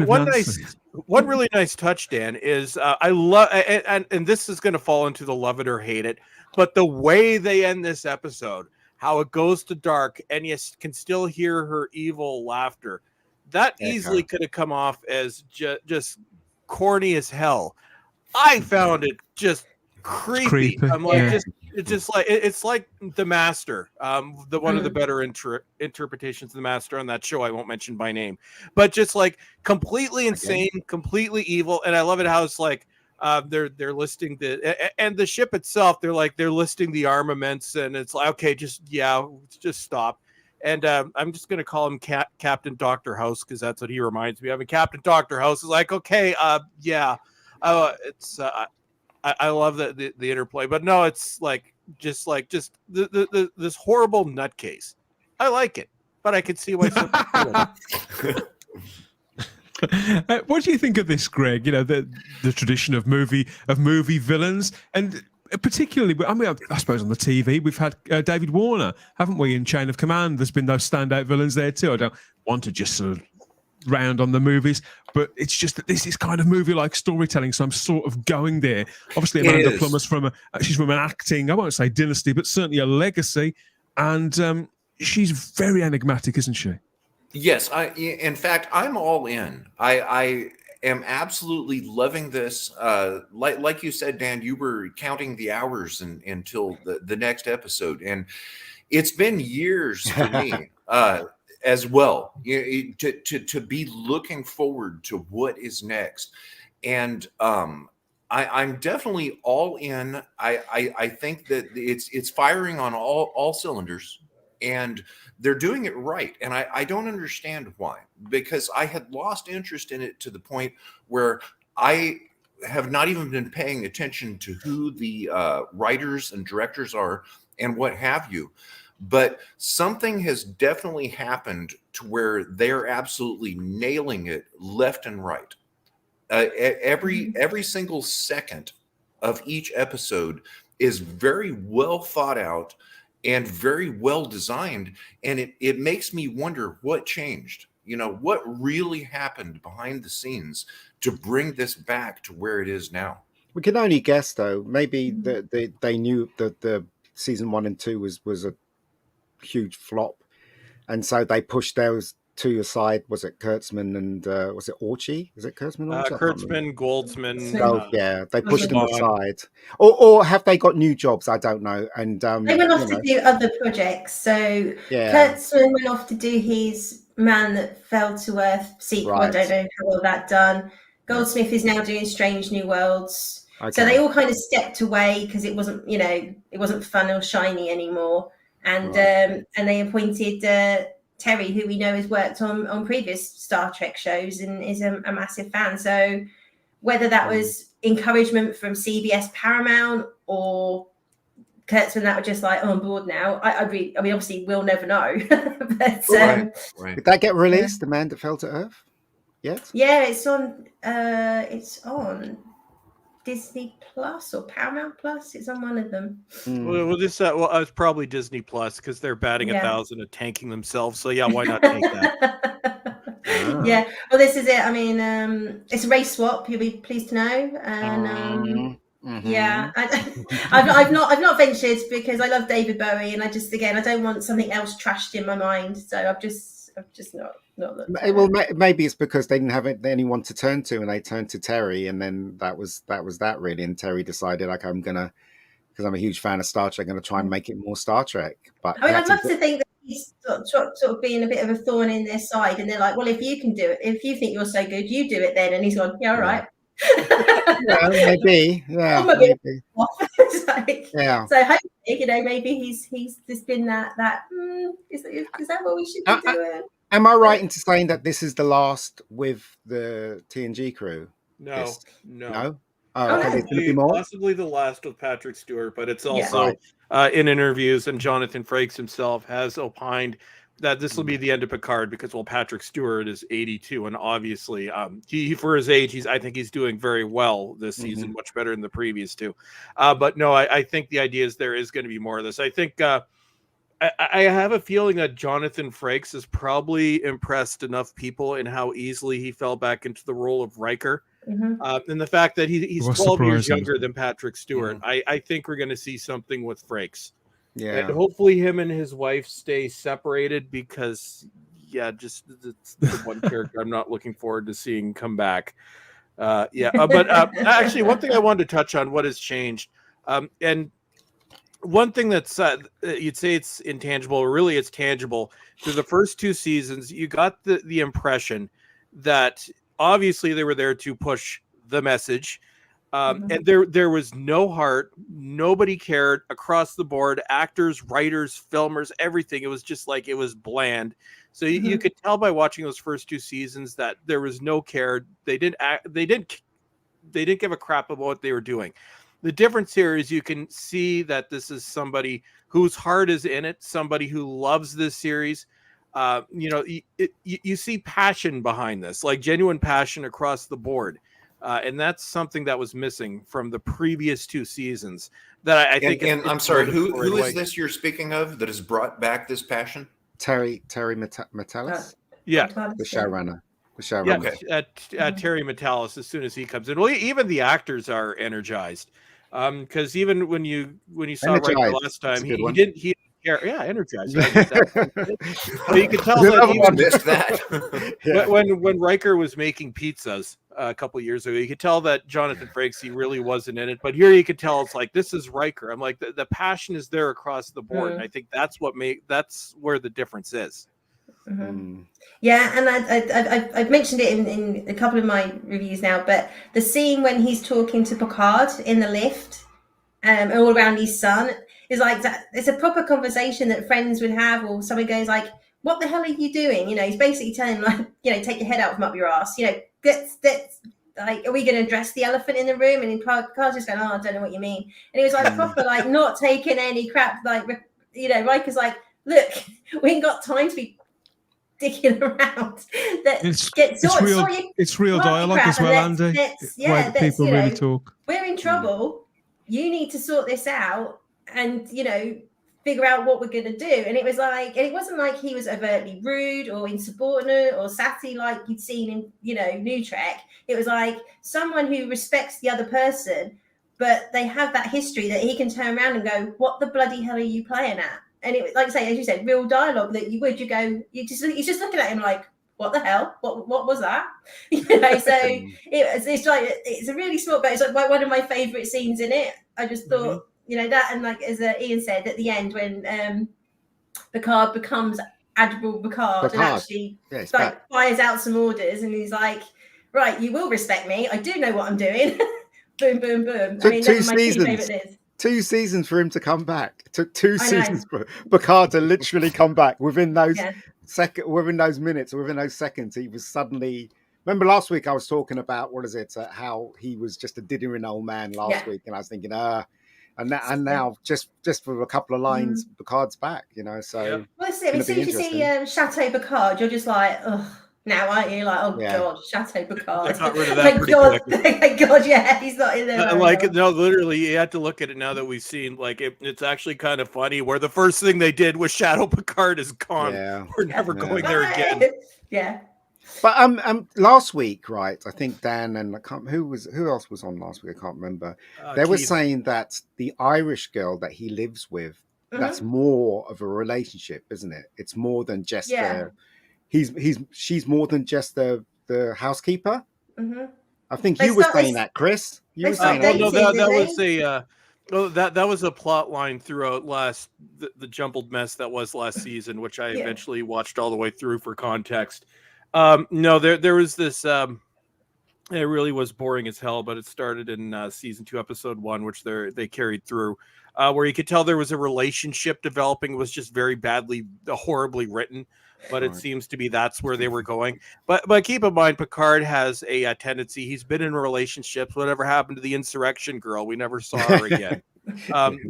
one really nice touch, Dan, is I love, and this is going to fall into the love it or hate it, but the way they end this episode, how it goes to dark, and you can still hear her evil laughter, that easily could have come off as just corny as hell. I found it just creepy. I'm like, it's like The Master, one of the better interpretations of The Master on that show. I won't mention by name, but just like completely insane, completely evil. And I love it how it's like they're listing the ship itself. They're listing the armaments, and it's like, okay, just stop. And I'm just gonna call him Captain Dr. House because that's what he reminds me of. And Captain Dr. House is like, okay, it's. I love the interplay, but no, it's just this horrible nutcase. I like it, but I can see why some people What do you think of this, Greg? You know, the tradition of movie villains, and particularly, I mean, I suppose on the TV we've had David Warner, haven't we? In Chain of Command, there's been those standout villains there too. I don't want to just sort of round on the movies, but it's just that this is kind of movie-like storytelling, so I'm sort of going there. Obviously, Amanda Plummer's she's from an acting, I won't say dynasty, but certainly a legacy, and she's very enigmatic, isn't she? Yes, in fact, I'm all in. I am absolutely loving this. Like you said, Dan, you were counting the hours until the next episode, and it's been years for me as well. To be looking forward to what is next, and I'm definitely all in. I think that it's firing on all cylinders, and they're doing it right. And I don't understand why, because I had lost interest in it to the point where I have not even been paying attention to who the writers and directors are and what have you. But something has definitely happened to where they're absolutely nailing it left and right. Every single second of each episode is very well thought out and very well designed, and it makes me wonder what changed. You know, what really happened behind the scenes to bring this back to where it is now. We can only guess, though. Maybe they knew that the season 1 and 2 was a huge flop, and so they pushed those two aside. Was it Kurtzman and was it Orchie? Is it Kurtzman? Kurtzman, Goldsman. Oh yeah, they pushed them aside, or have they got new jobs? I don't know. And they went off to do other projects. So Kurtzman went off to do his Man That Fell to Earth sequel. Right. I don't know how well that done. Goldsmith is now doing Strange New Worlds. Okay. So they all kind of stepped away because it wasn't, it wasn't fun or shiny anymore. And and they appointed Terry, who we know has worked on previous Star Trek shows and is a massive fan. So whether that was encouragement from CBS Paramount or Kurtzman that were just like, on board now, I mean, obviously we'll never know. But right. Did that get released, The Man That Fell to Earth? Yes. Yeah, it's on Disney Plus or Paramount Plus. It's on one of them. Well, it's probably Disney Plus because they're batting 1,000 at tanking themselves. So yeah, why not take that? Yeah. Well, this is it. I mean, it's a race swap. You'll be pleased to know. And yeah, I've not ventured because I love David Bowie, and I don't want something else trashed in my mind. So I've just not. Well, maybe it's because they didn't have anyone to turn to, and they turned to Terry, and then that was that really. And Terry decided, like, because I'm a huge fan of Star Trek, I'm gonna try and make it more Star Trek. But I mean, I'd love to think that he's sort of being a bit of a thorn in their side, and they're like, well, if you can do it, if you think you're so good, you do it then. And he's gone, yeah, all right. Yeah, maybe. Yeah, maybe. Yeah. So hopefully, maybe he's just been that. Is that what we should be doing? Am I right into saying that this is the last with the TNG crew? No. Oh, okay. There's going to be more? Possibly the last with Patrick Stewart, but it's also in interviews, and Jonathan Frakes himself has opined that this will be the end of Picard because, well, Patrick Stewart is 82, and obviously, he for his age, I think he's doing very well this season, much better than the previous two. But no, I think the idea is there is going to be more of this. I think I have a feeling that Jonathan Frakes has probably impressed enough people in how easily he fell back into the role of Riker. And the fact that he's 12 years younger than Patrick Stewart. I think we're going to see something with Frakes. Yeah. And hopefully him and his wife stay separated because, just the one character I'm not looking forward to seeing come back. But actually, one thing I wanted to touch on, what has changed. And one thing that's you'd say it's intangible, really it's tangible. Through the first two seasons, you got the impression that obviously they were there to push the message, and there was no heart. Nobody cared across the board. Actors, writers, filmers, everything. It was just like it was bland. So you could tell by watching those first two seasons that there was no care. They didn't give a crap about what they were doing. The difference here is you can see that this is somebody whose heart is in it, somebody who loves this series. you see passion behind this, like genuine passion across the board. And that's something that was missing from the previous 2 seasons. That I think. And I'm sorry, who is this you're speaking of that has brought back this passion? Terry Metalis. Yeah, the showrunner. Yeah, okay. Terry Metalis. As soon as he comes in, well, even the actors are energized. Because even when you saw Riker last time, he didn't care. Yeah, energized. But you could tell that missed that. when Riker was making pizzas a couple years ago, you could tell that Jonathan Frakes, he really wasn't in it. But here you could tell it's like, this is Riker. I'm like, the passion is there across the board, and I think that's where the difference is. Mm-hmm. Yeah, and I've mentioned it in a couple of my reviews now, but the scene when he's talking to Picard in the lift, all around his son, is like that. It's a proper conversation that friends would have, or someone goes like, "What the hell are you doing?" He's basically telling him, like, take your head out from up your ass. That's like, are we going to address the elephant in the room? And Picard's just going, "Oh, I don't know what you mean." And he was like proper, like, not taking any crap. Like, Riker's like, "Look, we ain't got time to be dicking around." It's real dialogue as well, Andy. People really talk. We're in trouble. You need to sort this out and figure out what we're going to do. And it was like, and it wasn't like he was overtly rude or insubordinate or sassy like you'd seen in New Trek. It was like someone who respects the other person, but they have that history that he can turn around and go, "What the bloody hell are you playing at?" And it was, like I say, as you said, real dialogue that he's just looking at him like, "What the hell? What was that?" So it's a really smart, but it's like one of my favorite scenes in it. I just thought, that, and like as Ian said at the end when Picard becomes Admiral Picard and actually fires out some orders, and he's like, "Right, you will respect me. I do know what I'm doing." Boom, boom, boom. I mean, that's my 2 favorite things. 2 seasons for him to come back. It took 2 seasons for Picard to literally come back within those within those minutes, within those seconds. He was suddenly. Remember last week I was talking about how he was just a dithering old man last week, and I was thinking, and now just for a couple of lines, Picard's back. So. Well, as soon as you see Chateau Picard, you're just like, ugh. Now, aren't you? Like, God, Chateau Picard. I got rid of that pretty quickly. Thank God, he's not in there. No, literally, you had to look at it now that we've seen. Like, it's actually kind of funny where the first thing they did was Shadow Picard is gone. Yeah. We're never going there again. Yeah. But last week, right? I think Dan and who else was on last week? I can't remember. They were saying that the Irish girl that he lives with, that's more of a relationship, isn't it? It's more than just she's more than just the housekeeper. Mm-hmm. I think you were saying that, Chris. You were saying that. No, that was a plot line throughout the jumbled mess that was last season, which I eventually watched all the way through for context. No, there was this. It really was boring as hell, but it started in season 2, episode 1, which they carried through, where you could tell there was a relationship developing. It was just very horribly written. But it seems to be that's where they were going. But keep in mind, Picard has a tendency. He's been in relationships. Whatever happened to the insurrection girl? We never saw her again.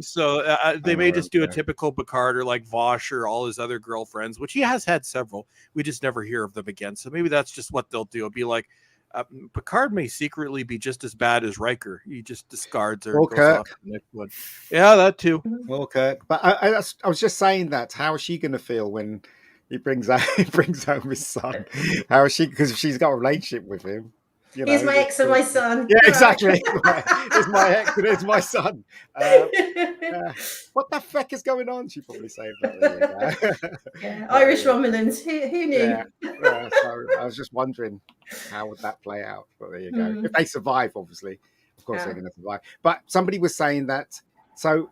So they may just do a typical Picard or like Vosh or all his other girlfriends, which he has had several. We just never hear of them again. So maybe that's just what they'll do. It'll be like Picard may secretly be just as bad as Riker. He just discards her. Okay. Yeah, that too. Okay. But I was just saying that. How is she going to feel when he brings home his son? How is she? Because she's got a relationship with him. He's my ex and my son. Yeah, exactly. It's my ex and it's my son. What the fuck is going on? She probably saying that. Irish Romulans. Who knew? So I was just wondering how would that play out. But there you go. If they survive, obviously, of course they're going to survive. But somebody was saying that. So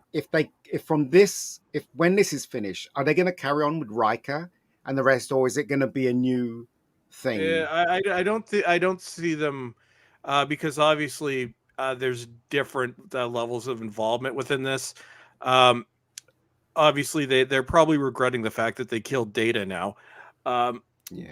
when this is finished, are they going to carry on with Riker and the rest, or is it going to be a new thing? Yeah, I don't see them because obviously there's different levels of involvement within this. Obviously they're probably regretting the fact that they killed Data now,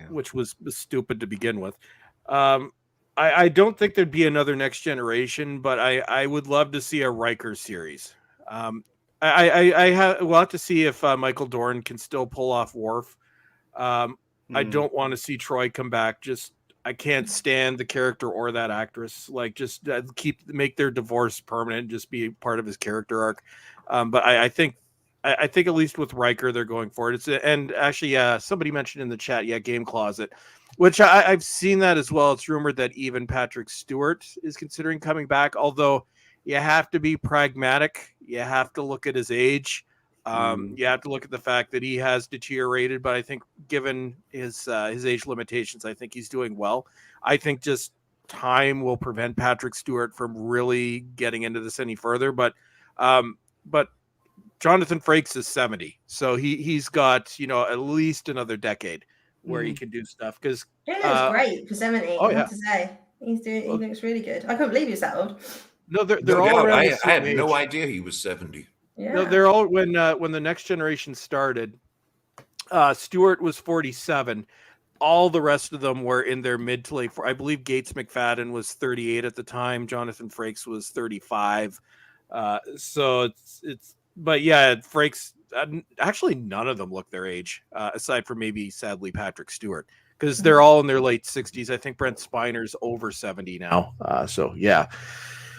which was stupid to begin with. I don't think there'd be another Next Generation, but I would love to see a Riker series. We'll have to see if Michael Dorn can still pull off Worf. I don't want to see Troy come back. Just I can't stand the character or that actress. Like, just make their divorce permanent. Just be part of his character arc. But I think at least with Riker, they're going for it. And actually, somebody mentioned in the chat, Game Closet, which I've seen that as well. It's rumored that even Patrick Stewart is considering coming back. Although you have to be pragmatic. You have to look at his age. You have to look at the fact that he has deteriorated, but I think given his age limitations, I think he's doing well. I think just time will prevent Patrick Stewart from really getting into this any further. But Jonathan Frakes is 70, so he's got at least another decade where he can do stuff. Because he looks great for 70. I have to say, he looks really good. I couldn't believe he was that old. No, they're all around. I had no idea he was 70. Yeah. No, they're all when the Next Generation started. Stewart was 47. All the rest of them were in their mid to late. I believe Gates McFadden was 38 at the time. Jonathan Frakes was 35. So it's. But yeah, Frakes. Actually, none of them look their age, aside from maybe sadly Patrick Stewart, because they're all in their late 60s. I think Brent Spiner's over 70 now. So yeah.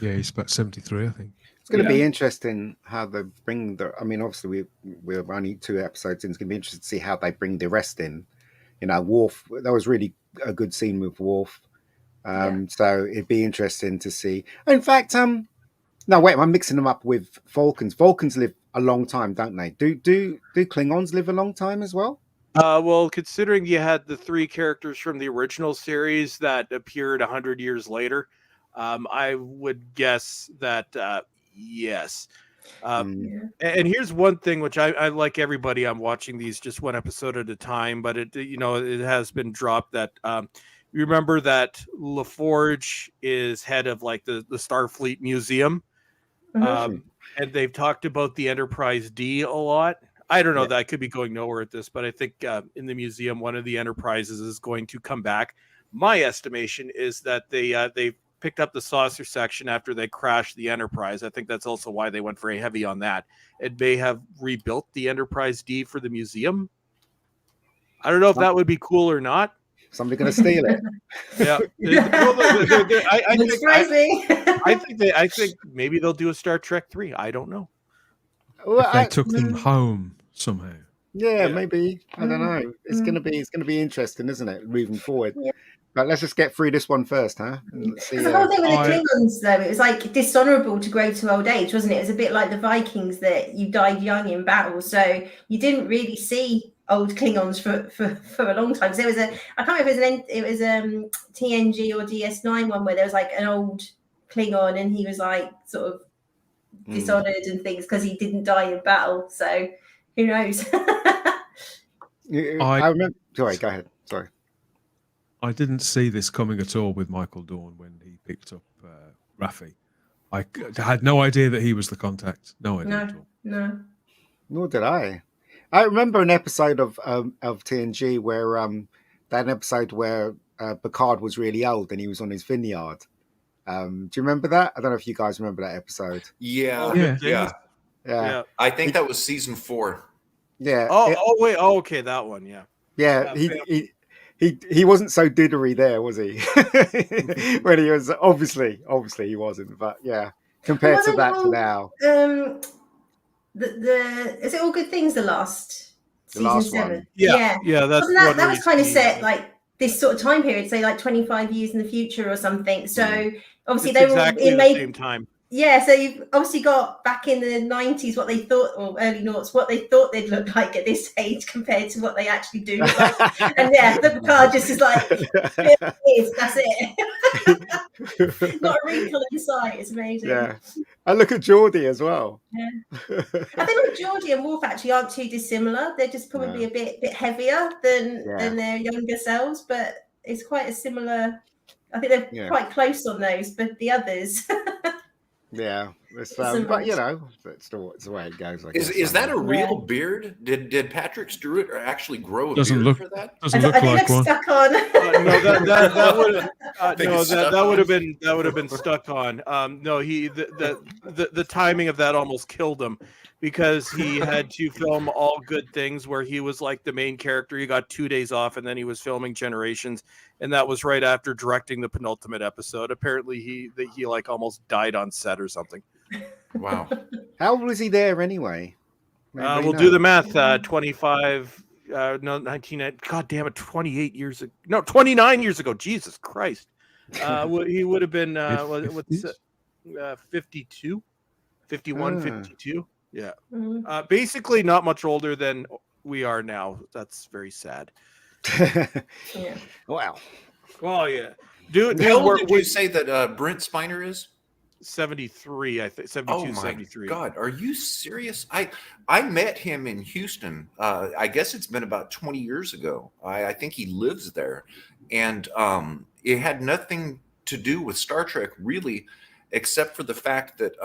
Yeah, he's about 73, I think. It's going to be interesting how they bring obviously we're only 2 episodes in. It's going to be interesting to see how they bring the rest in. Worf, that was really a good scene with Worf. So it'd be interesting to see. In fact, no, wait, I'm mixing them up with Vulcans. Vulcans live a long time, don't they? Do Klingons live a long time as well? Well, considering you had the 3 characters from the original series that appeared 100 years later, I would guess that yes. And here's one thing which I like everybody. I'm watching these just one episode at a time, but it has been dropped that you remember that LaForge is head of like the Starfleet Museum, and they've talked about the Enterprise D a lot. I don't know, that I could be going nowhere at this, but I think in the museum one of the Enterprises is going to come back. My estimation is that they picked up the saucer section after they crashed the Enterprise. I think that's also why they went very heavy on that. It may have rebuilt the Enterprise D for the museum. I don't know if that would be cool or not. Somebody going to steal it. Yeah. I think maybe they'll do a Star Trek 3. I don't know. Well, if they took them home somehow. Yeah, maybe. I don't know. It's going to be interesting, isn't it? Moving forward. Yeah. But let's just get through this one first, huh? See, the whole thing with the Klingons, though, it was like dishonorable to grow to old age, wasn't it? It was a bit like the Vikings that you died young in battle, so you didn't really see old Klingons for a long time. So there was I can't remember if it was TNG or DS9 one where there was like an old Klingon and he was like sort of dishonored and things because he didn't die in battle. So who knows? I remember. Sorry, go ahead. Sorry. I didn't see this coming at all with Michael Dorn when he picked up Raffi. I had no idea that he was the contact. No idea at all. No. Nor did I. I remember an episode of TNG where PICARD was really old and he was on his vineyard. Do you remember that? I don't know if you guys remember that episode. Yeah. I think that was season 4. Yeah. Wait. Oh, okay, that one. Yeah. Yeah. He wasn't so diddery there, was he? When he was obviously he wasn't, but yeah, compared to that to now. Is it All Good Things? The last season 7. One. Yeah. That was kind of set like this sort of time period, say like 25 years in the future or something. So obviously they were in the same time. Yeah, so you've obviously got back in the 90s what they thought, or early noughts, what they thought they'd look like at this age compared to what they actually do. And yeah, the PICARD just is like, it is, that's it. Not a wrinkle in sight, it's amazing. Yeah, I look at Geordie as well. Yeah. I think Geordie and Worf actually aren't too dissimilar. They're just probably a bit heavier than their younger selves, but it's quite a similar. I think they're quite close on those, but the others. Yeah, But you know, it's the way it goes. I guess. Is that a real beard? Did Patrick Stewart actually grow a Doesn't beard look for that? doesn't look like one. Stuck on. No, that would have been stuck on. No, the timing of that almost killed him because he had to film All Good Things where he was like the main character. He got 2 days off and then he was filming Generations, and that was right after directing the penultimate episode. Apparently he like almost died on set or something. Wow. How old was he there anyway? We'll do the math. 25 19 god damn it, 28 years ago. No, 29 years ago. Jesus Christ. He would have been 52, 51, 52. Yeah. Basically not much older than we are now. That's very sad. Yeah. Wow. Well, yeah. Dude, How old did you say that Brent Spiner is? 73, I think. 72, 73. God, are you serious? I met him in Houston. I guess it's been about 20 years ago. I think he lives there. And it had nothing to do with Star Trek, really, except for the fact that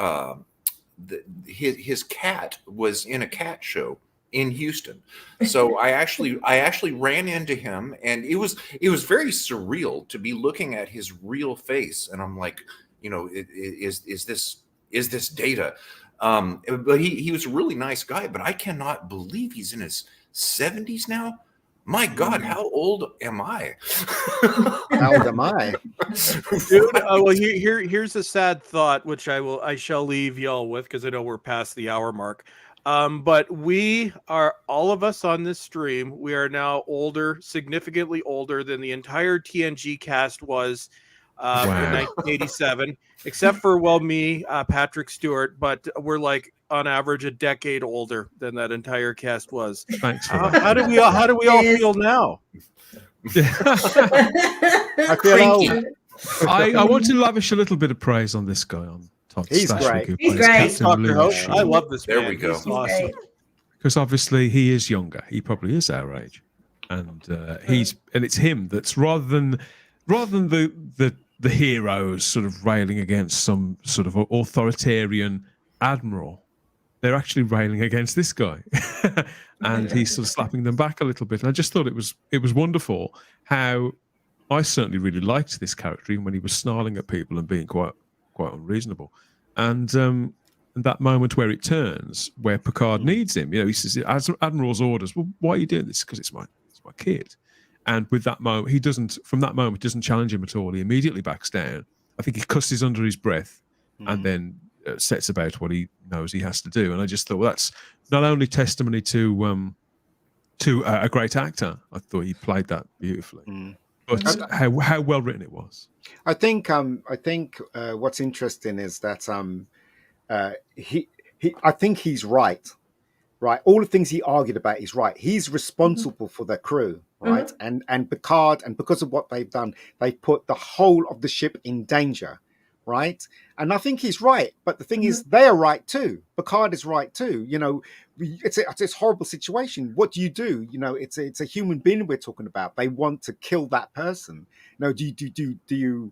his cat was in a cat show in Houston. So I actually ran into him, and it was very surreal to be looking at his real face. And I'm like, you know, is this Data? But he was a really nice guy, but I cannot believe he's in his 70s now. My God, how old am I? How old am I? Dude, well, here's a sad thought, which I shall leave y'all with because I know we're past the hour mark. But we are, all of us on this stream, we are now older, significantly older than the entire TNG cast was in 1987, except for me, Patrick Stewart, but we're like on average a decade older than that entire cast was. Thanks for that. How do we all feel now? I feel old. I want to lavish a little bit of praise on this guy on Todd He's Stashwick, great. who He's plays great. Captain Dr. Luke. Hope, I love this man. There we go. He's awesome. Because obviously he is younger. He probably is our age, and it's him that's rather than the heroes sort of railing against some sort of authoritarian admiral. They're actually railing against this guy, and he's sort of slapping them back a little bit. And I just thought it was wonderful how I certainly really liked this character, even when he was snarling at people and being quite unreasonable. And that moment where it turns, where Picard needs him, you know, he says, as Admiral's orders, well, why are you doing this? Because it's my kid. And with that moment, he doesn't challenge him at all. He immediately backs down. I think he cusses under his breath and then sets about what he knows he has to do. And I just thought, well, that's not only testimony to a great actor. I thought he played that beautifully, but how well written it was. I think what's interesting is that I think he's right. Right, all the things he argued about is right. He's responsible for the crew, right? And Picard, and because of what they've done, they put the whole of the ship in danger, right? And I think he's right. But the thing is, they are right too. Picard is right too. You know, it's a horrible situation. What do? You know, it's a human being we're talking about. They want to kill that person. You know, do you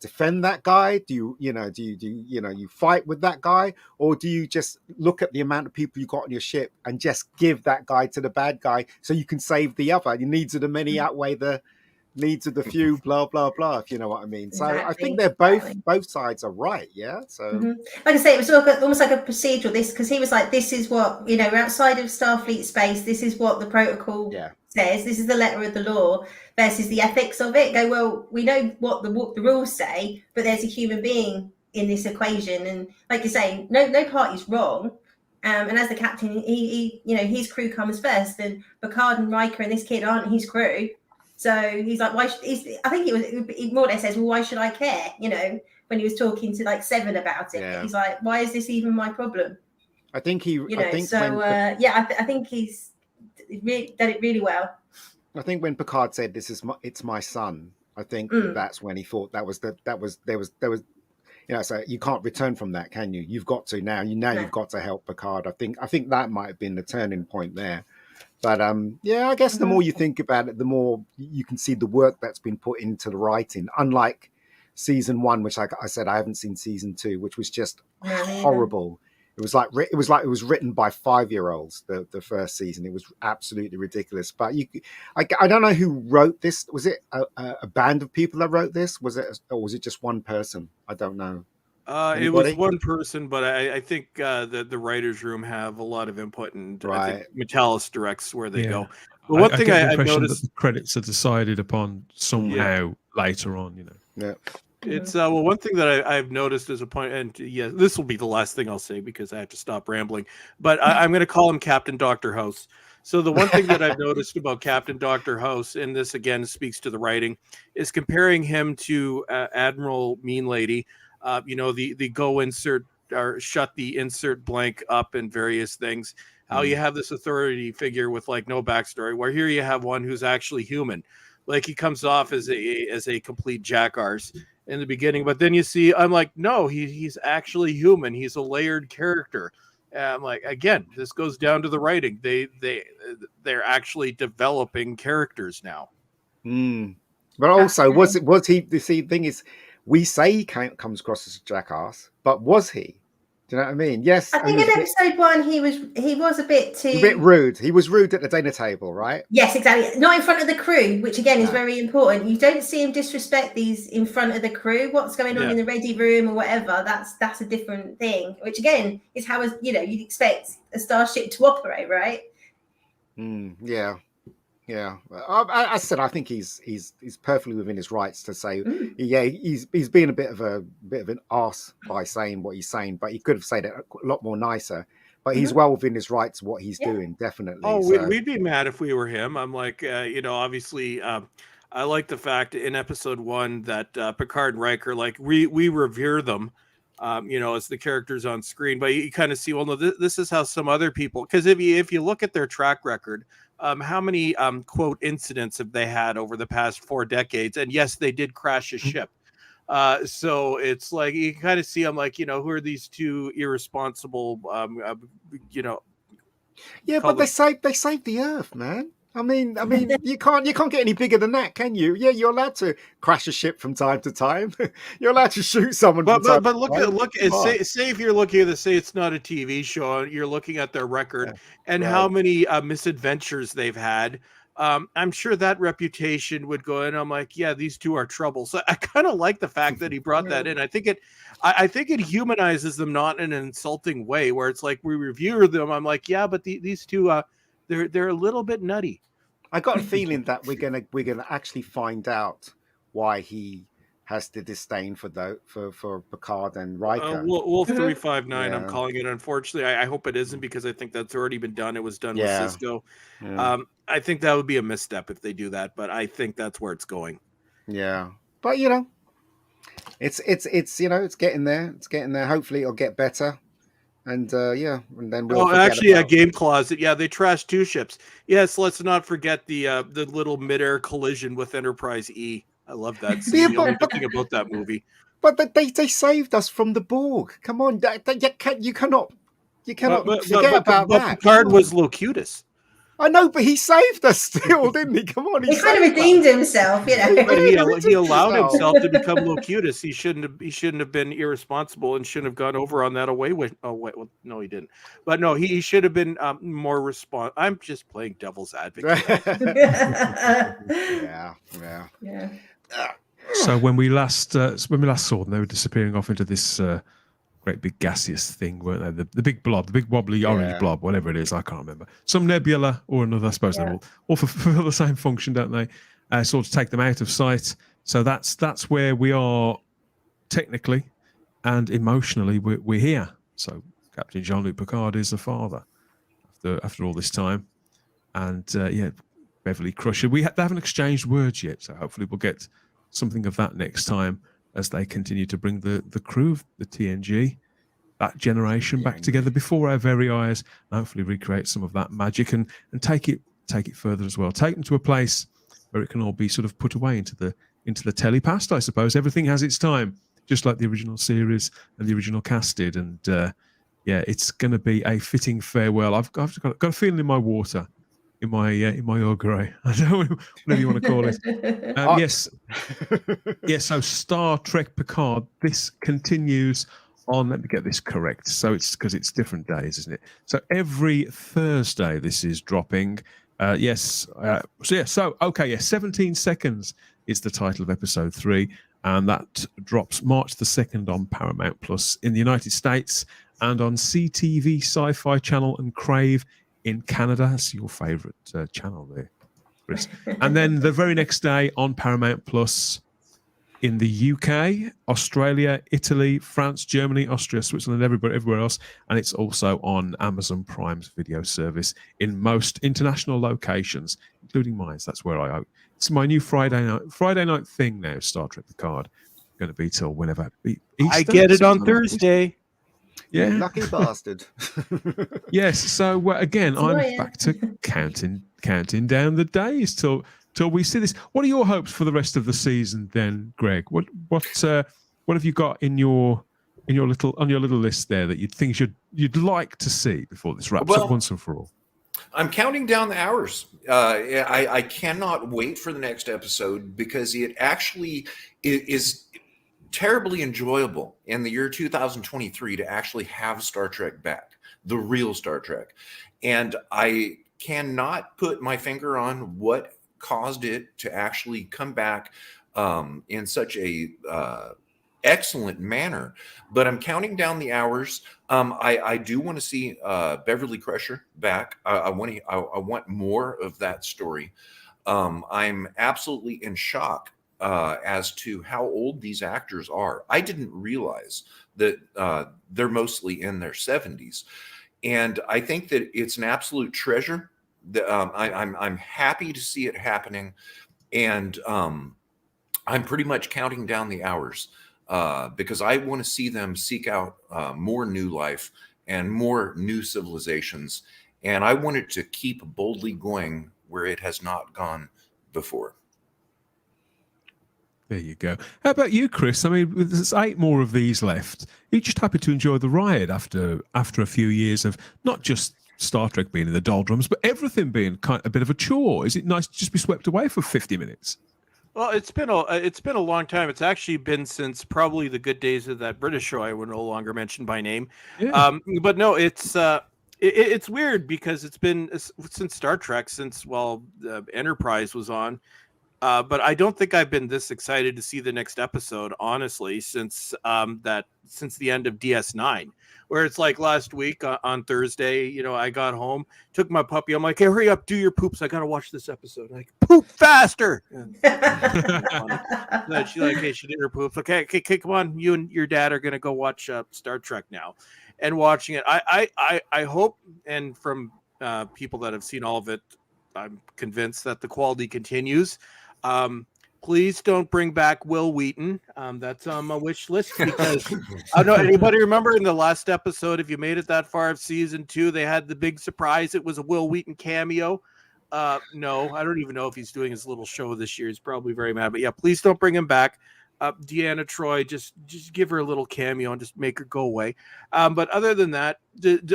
defend that guy? Do you fight with that guy, or do you just look at the amount of people you got on your ship and just give that guy to the bad guy so you can save the other? The needs of the many outweigh the needs of the few. Blah blah blah. If you know what I mean. So I think they're both sides are right. Yeah. So like I say, it was almost like a procedural. Because he was like, this is what, you know, outside of Starfleet space, this is what the protocol says. This is the letter of the law versus the ethics of it. Go, well, we know what the rules say, but there's a human being in this equation, and like you say, no party's wrong. And as the captain, he you know, his crew comes first, and Picard and Riker and this kid aren't his crew. So he's like, why? I think he more or less says, well, why should I care? You know, when he was talking to like Seven about it, he's like, why is this even my problem? I think he, you know, I think I think he's done it really well. I think when Picard said, it's my son, I think that's when he thought there was, you know, so you can't return from that, can you? You've got to now. You've got to help Picard. I think that might have been the turning point there. But I guess the more you think about it, the more you can see the work that's been put into the writing. Unlike season 1, which I said I haven't seen season 2, which was just horrible. It was like it was written by 5-year-olds. The first season, it was absolutely ridiculous. But I don't know who wrote this. Was it a band of people that wrote this? Or was it just one person? I don't know. It was one person, but I think the writers' room have a lot of input, and I think Metalis directs where they go. But one thing I've noticed, that the credits are decided upon somehow later on. Yeah. It's one thing that I've noticed as a point, and this will be the last thing I'll say because I have to stop rambling. But I'm going to call him Captain Dr. House. So the one thing that I've noticed about Captain Dr. House, and this again speaks to the writing, is comparing him to Admiral Mean Lady. The go insert or shut the insert blank up and various things. How you have this authority figure with like no backstory, where here you have one who's actually human. Like he comes off as a complete jackass in the beginning, but then you see, I'm like, no, he's actually human. He's a layered character. And I'm like, again, this goes down to the writing. They're actually developing characters now. But also, was he? The thing is, we say he comes across as a jackass, but was he? Do you know what I mean? Yes. I think in episode 1 he was a bit rude. He was rude at the dinner table, right? Yes, exactly. Not in front of the crew, which again is very important. You don't see him disrespect these in front of the crew. What's going on in the ready room or whatever, that's a different thing. Which again is how you'd expect a starship to operate, right? Yeah. I said I think he's perfectly within his rights to say he's being a bit of an arse by saying what he's saying, but he could have said it a lot more nicer. But he's well within his rights what he's doing, definitely. Oh, we'd be mad if we were him. I'm like, obviously, I like the fact in episode 1 that Picard and Riker, like we revere them, as the characters on screen. But you kind of see, well, no, this is how some other people. Because if you look at their track record. How many quote incidents have they had over the past 4 decades? And yes, they did crash a ship. So it's like you kind of see, I'm like, who are these two irresponsible? Yeah, but they saved the Earth, man. I mean, you can't get any bigger than that, can you? Yeah, you're allowed to crash a ship from time to time. You're allowed to shoot someone. But look. Say if you're looking at this, say it's not a TV show, you're looking at their record and how many misadventures they've had. I'm sure that reputation would go in. I'm like, yeah, these two are trouble. So I kind of like the fact that he brought that in. I think it humanizes them, not in an insulting way, where it's like we review them. I'm like, yeah, but these two, they're a little bit nutty. I got a feeling that we're gonna actually find out why he has the disdain for Picard and Riker. Wolf 359, I'm calling it. Unfortunately, I hope it isn't because I think that's already been done. It was done with Cisco. Yeah. I think that would be a misstep if they do that, but I think that's where it's going. Yeah, but it's getting there. It's getting there. Hopefully, it'll get better. And and then we'll. A game closet. Yeah, they trashed 2 ships. Yes, let's not forget the little midair collision with Enterprise E. I love that scene. The only good thing about that movie. But they saved us from the Borg. Come on, you cannot forget about that. Picard was Locutus. I know, but he saved us still, didn't he? Come on, he kind of redeemed himself, But he allowed himself to become Locutus. He shouldn't have been irresponsible and shouldn't have gone over on that away with. Oh wait, well, no, he didn't. But no, he should have been more responsible. I'm just playing devil's advocate. Yeah. So when we last saw them, they were disappearing off into this great big gaseous thing, weren't they? The big blob, the big wobbly orange blob, whatever it is, I can't remember. Some nebula or another, I suppose they all fulfill the same function, don't they? Sort of take them out of sight. So that's where we are technically and emotionally. We're here. So Captain Jean-Luc Picard is the father after all this time, and Beverly Crusher. They haven't exchanged words yet, so hopefully we'll get something of that next time as they continue to bring the crew of the TNG, that generation, back together before our very eyes, and hopefully recreate some of that magic and take it further as well. Take them to a place where it can all be sort of put away into the telepast, I suppose. Everything has its time, just like the original series and the original cast did. And it's going to be a fitting farewell. I've got a feeling in my water in my Earl Grey. I don't know, whatever you want to call it. Yes. So Star Trek Picard. This continues on. Let me get this correct. So it's because it's different days, isn't it? So every Thursday this is dropping. 17 seconds is the title of episode 3, and that drops March the 2nd on Paramount Plus in the United States, and on CTV Sci-Fi Channel and Crave in Canada. That's your favorite channel there, Chris. And then the very next day on Paramount Plus in the UK, Australia, Italy, France, Germany, Austria, Switzerland, everywhere else. And it's also on Amazon Prime's video service in most international locations, including mine. So that's where I hope. It's my new Friday night thing now, Star Trek Picard. Going to be till whenever. Easter, I get it on Thursday. Yeah. Lucky bastard. Yes. So again, I'm back to counting down the days till we see this. What are your hopes for the rest of the season, then, Greg? What have you got in your little list there that you'd like to see before this wraps up once and for all? I'm counting down the hours. I cannot wait for the next episode because it actually is terribly enjoyable in the year 2023 to actually have Star Trek back, the real Star Trek. And I cannot put my finger on what caused it to actually come back in such a excellent manner, but I'm counting down the hours. I do want to see Beverly Crusher back. I want more of that story. I'm absolutely in shock as to how old these actors are. I didn't realize that they're mostly in their 70s, and I think that it's an absolute treasure. I'm happy to see it happening, and I'm pretty much counting down the hours because I want to see them seek out more new life and more new civilizations, and I want it to keep boldly going where it has not gone before. There you go. How about you, Chris? I mean, there's 8 more of these left. Are you just happy to enjoy the ride after a few years of not just Star Trek being in the doldrums, but everything being kind of a bit of a chore? Is it nice to just be swept away for 50 minutes? Well, it's been a long time. It's actually been since probably the good days of that British show I would no longer mention by name. Yeah. But no, it's weird because it's been since Star Trek, since Enterprise was on. But I don't think I've been this excited to see the next episode, honestly, since the end of DS9, where it's like last week on Thursday, I got home, took my puppy. I'm like, hey, hurry up, do your poops. I got to watch this episode. Like, poop faster. She's like, hey, she did her poops. Okay, come on. You and your dad are going to go watch Star Trek now. And watching it, I hope, and from people that have seen all of it, I'm convinced that the quality continues. Please don't bring back Will Wheaton. That's on my wish list because I don't know. Anybody remember in the last episode, if you made it that far of season 2, they had the big surprise. It was a Will Wheaton cameo. No, I don't even know if he's doing his little show this year. He's probably very mad. But yeah, please don't bring him back. Deanna Troi, just give her a little cameo and just make her go away. But other than that,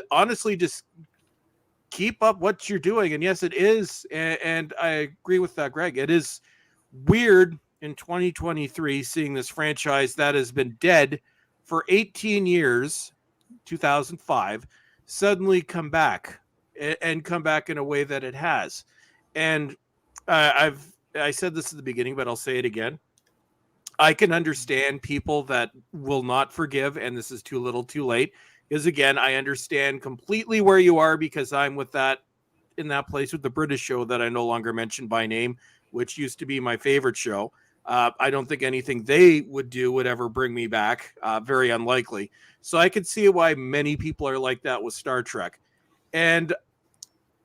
honestly, just keep up what you're doing. And yes, it is. And I agree with that, Greg. It is weird in 2023 seeing this franchise that has been dead for 18 years, 2005, suddenly come back and come back in a way that it has. And I said this at the beginning, but I'll say it again. I can understand people that will not forgive, and this is too little too late, because again, I understand completely where you are because I'm in that place with the British show that I no longer mention by name, which used to be my favorite show. I don't think anything they would do would ever bring me back. Very unlikely. So I could see why many people are like that with Star Trek. And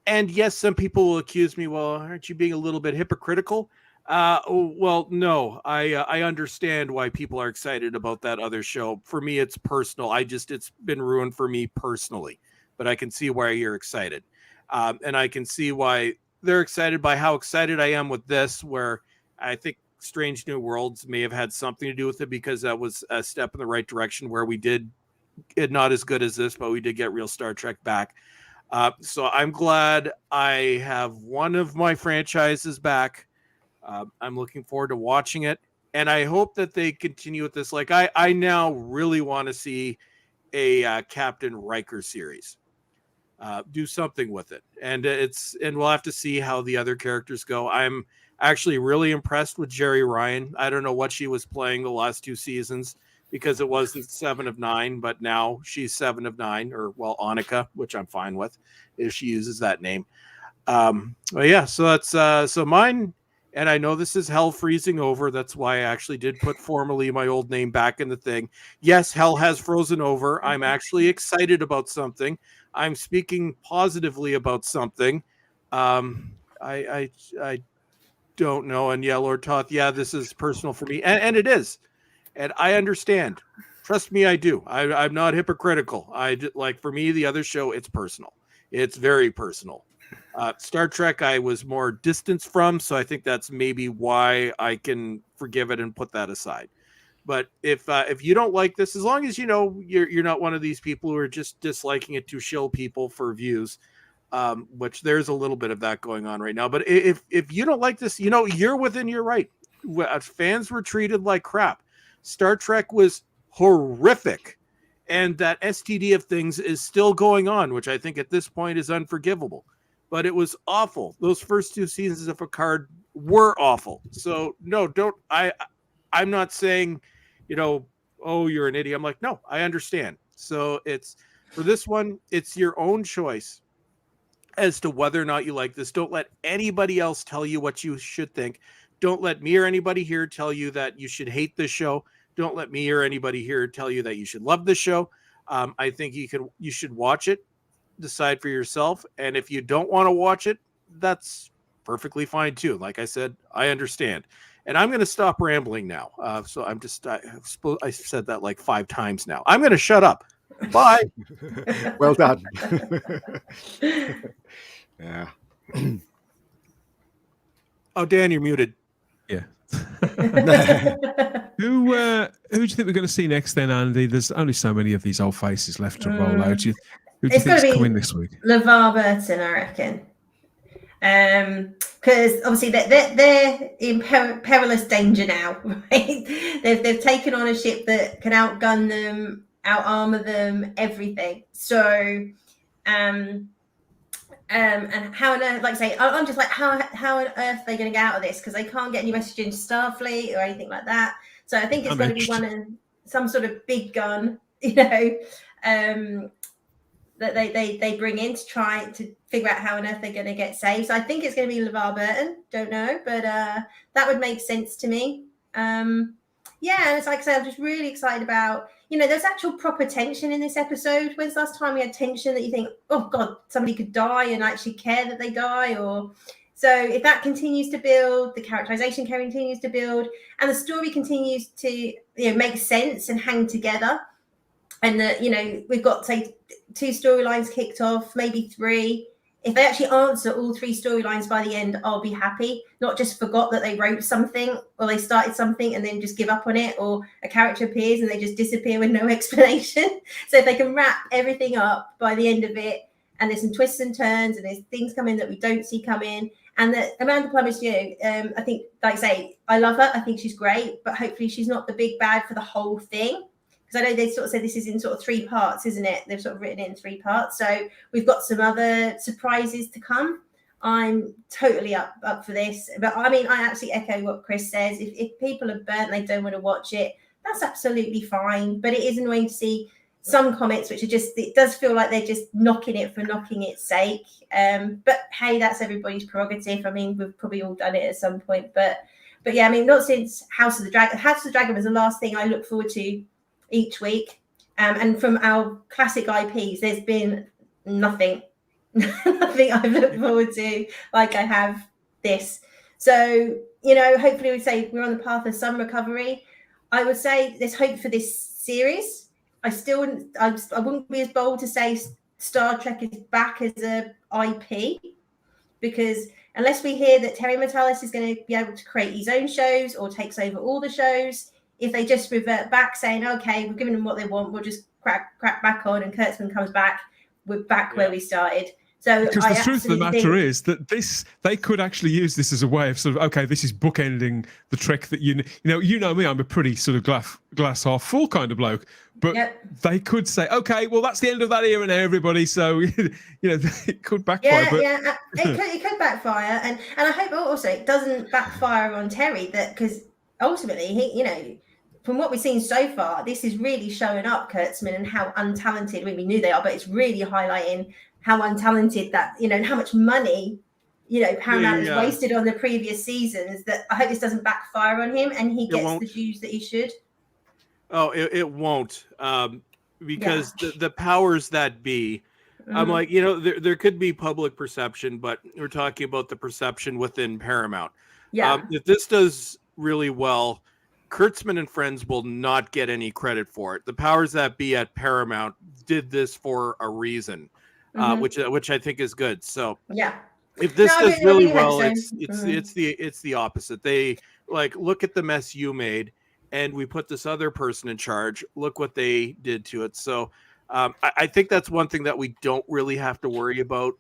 yes, some people will accuse me, well, aren't you being a little bit hypocritical? Well, no, I understand why people are excited about that other show. For me, it's personal. It's been ruined for me personally, but I can see why you're excited. And I can see why they're excited by how excited I am with this, where I think Strange New Worlds may have had something to do with it because that was a step in the right direction where we did it not as good as this, but we did get real Star Trek back. So I'm glad I have one of my franchises back. I'm looking forward to watching it, and I hope that they continue with this. Like I now really want to see a Captain Riker series. Do something with it, and we'll have to see how the other characters go. I'm actually really impressed with Jerry Ryan. I don't know what she was playing the last 2 seasons because it wasn't 7 of 9, but now she's 7 of 9, or Annika, which I'm fine with if she uses that name. But yeah, so that's so mine. And I know this is hell freezing over. That's why I actually did put formally my old name back in the thing. Yes, hell has frozen over. I'm actually excited about something. I'm speaking positively about something. I don't know. And yeah, Lord Toth, yeah, this is personal for me. And it is. And I understand. Trust me, I do. I'm not hypocritical. Like, for me, the other show, it's personal. It's very personal. Star Trek, I was more distanced from, so I think that's maybe why I can forgive it and put that aside. But if you don't like this, as long as you know you're not one of these people who are just disliking it to shill people for views, which there's a little bit of that going on right now. But if you don't like this, you're within your right. Fans were treated like crap. Star Trek was horrific, and that STD of things is still going on, which I think at this point is unforgivable. But it was awful. Those first 2 seasons of PICARD were awful. So no, don't. I'm not saying, oh, you're an idiot. I'm like, no, I understand. So it's for this one, it's your own choice as to whether or not you like this. Don't let anybody else tell you what you should think. Don't let me or anybody here tell you that you should hate this show. Don't let me or anybody here tell you that you should love this show. I think you should watch it, decide for yourself. And if you don't want to watch it, that's perfectly fine too. Like I said, I understand. And I'm going to stop rambling now. So I said that like 5 times now. I'm going to shut up. Bye. Well done. Yeah. Oh, Dan, you're muted. Yeah. Who do you think we're going to see next then, Andy? There's only so many of these old faces left to roll out. Who do you think is coming this week? LeVar Burton, I reckon. Because obviously they're in perilous danger now, right? They've taken on a ship that can outgun them, out-armor them, everything. So, and how on earth, like I say, I'm just like, how on earth are they going to get out of this? Because they can't get any message into Starfleet or anything like that. So I think it's going to be some sort of big gun, that they bring in to try to figure out how on earth they're going to get saved. So I think it's going to be LeVar Burton. Don't know, but that would make sense to me. Yeah, and it's like I said, I'm just really excited about, there's actual proper tension in this episode. When's the last time we had tension that you think, oh God, somebody could die and actually care that they die? So if that continues to build, the characterization continues to build, and the story continues to make sense and hang together, and that we've got, say, 2 storylines kicked off, maybe 3. If they actually answer all 3 storylines by the end, I'll be happy. Not just forgot that they wrote something or they started something and then just give up on it, or a character appears and they just disappear with no explanation. So if they can wrap everything up by the end of it, and there's some twists and turns and there's things coming that we don't see come in, and that Amanda Plummer's I think, like I say, I love her. I think she's great, but hopefully she's not the big bad for the whole thing. Because I know they sort of said this is in sort of 3 parts, isn't it? They've sort of written it in 3 parts. So we've got some other surprises to come. I'm totally up for this. But I mean, I absolutely echo what Chris says. If people are burnt, they don't want to watch it, that's absolutely fine. But it is annoying to see some comments which are just, it does feel like they're just knocking it for knocking its sake. But hey, that's everybody's prerogative. I mean, we've probably all done it at some point. But yeah, I mean, not since House of the Dragon. House of the Dragon was the last thing I look forward to each week, and from our classic IPs, there's been nothing I've looked forward to like I have this. So hopefully we say we're on the path of some recovery. I would say there's hope for this series. I wouldn't be as bold to say Star Trek is back as a IP, because unless we hear that Terry Matalas is going to be able to create his own shows or takes over all the shows, if they just revert back saying, okay, we're giving them what they want, we'll just crack back on and Kurtzman comes back, we're back where we started. So because the truth of the matter is that they could actually use this as a way of sort of, okay, this is bookending the trick that you know me, I'm a pretty sort of glass half full kind of bloke, but they could say, okay, well that's the end of that era now, everybody. So it could backfire. It could backfire, and I hope also it doesn't backfire on Terry, that because ultimately he from what we've seen so far, this is really showing up Kurtzman and how untalented. We knew they are, but it's really highlighting how untalented that, and how much money, Paramount has wasted on the previous seasons. That I hope this doesn't backfire on him and he gets the dues that he should. Oh, it won't, because the powers that be, I'm like, there could be public perception, but we're talking about the perception within Paramount. Yeah. If this does really well, Kurtzman and friends will not get any credit for it. The powers that be at Paramount did this for a reason. Which I think is good. So if this does really well, it's the opposite. They look at the mess you made, and we put this other person in charge. Look what they did to it. So I think that's one thing that we don't really have to worry about,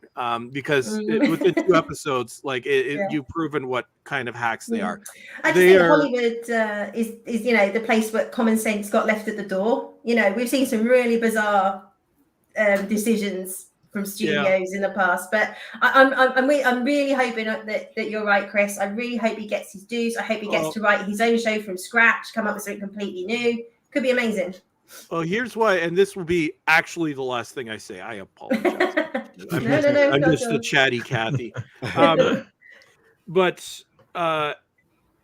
because within 2 episodes, you've proven what kind of hacks they are. I just think Hollywood is the place where common sense got left at the door. We've seen some really bizarre decisions from studios in the past, but I'm really hoping that you're right, Chris. I really hope he gets his dues. I hope he gets to write his own show from scratch, come up with something completely new. Could be amazing. Well, here's why, and this will be actually the last thing I say. I apologize. No, I'm just a chatty Cathy. But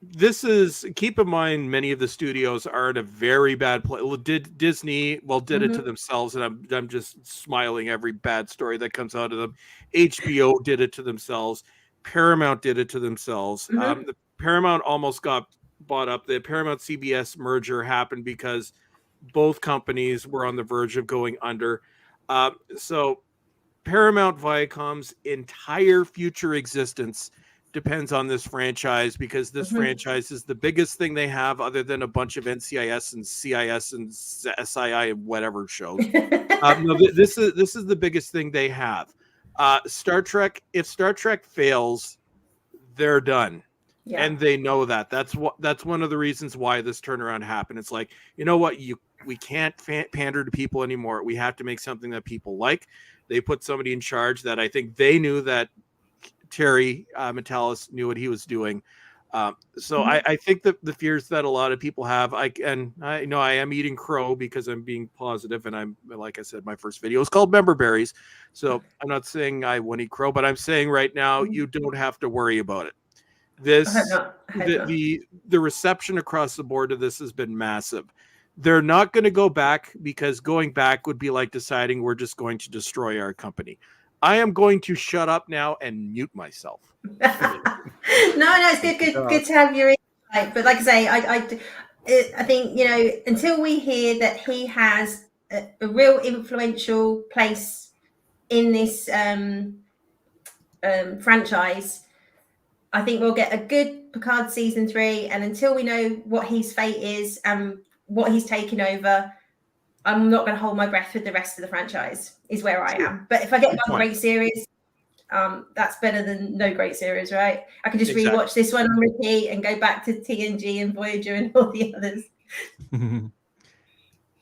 this is, keep in mind, many of the studios are in a very bad place. Disney did it to themselves, and I'm just smiling every bad story that comes out of them. HBO did it to themselves. Paramount did it to themselves. The Paramount almost got bought up. The Paramount CBS merger happened because both companies were on the verge of going under. So Paramount Viacom's entire future existence depends on this franchise, because this franchise is the biggest thing they have, other than a bunch of NCIS and CIS and SII and whatever shows. This is the biggest thing they have. Star Trek. If Star Trek fails, they're done, and they know that. That's one of the reasons why this turnaround happened. It's like, we can't pander to people anymore. We have to make something that people like. They put somebody in charge that I think they knew that Terry Metalis knew what he was doing. So I think that the fears that a lot of people have, I know I am eating crow because I'm being positive, and I'm, like I said, my first video is called Member Berries. So I'm not saying I won't eat crow, but I'm saying right now, you don't have to worry about it. The reception across the board of this has been massive. They're not going to go back, because going back would be like deciding we're just going to destroy our company. I am going to shut up now and mute myself. No, it's good to have your insight. But like I say, I think, until we hear that he has a real influential place in this franchise, I think we'll get a good Picard season 3. And until we know what his fate is and what he's taken over, I'm not going to hold my breath with the rest of the franchise, is where I am. But if I get one great series, that's better than no great series, right? I can just rewatch this one on repeat and go back to TNG and Voyager and all the others.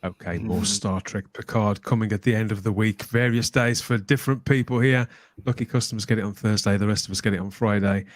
Okay, more Star Trek Picard coming at the end of the week. Various days for different people here. Lucky customers get it on Thursday. The rest of us get it on Friday.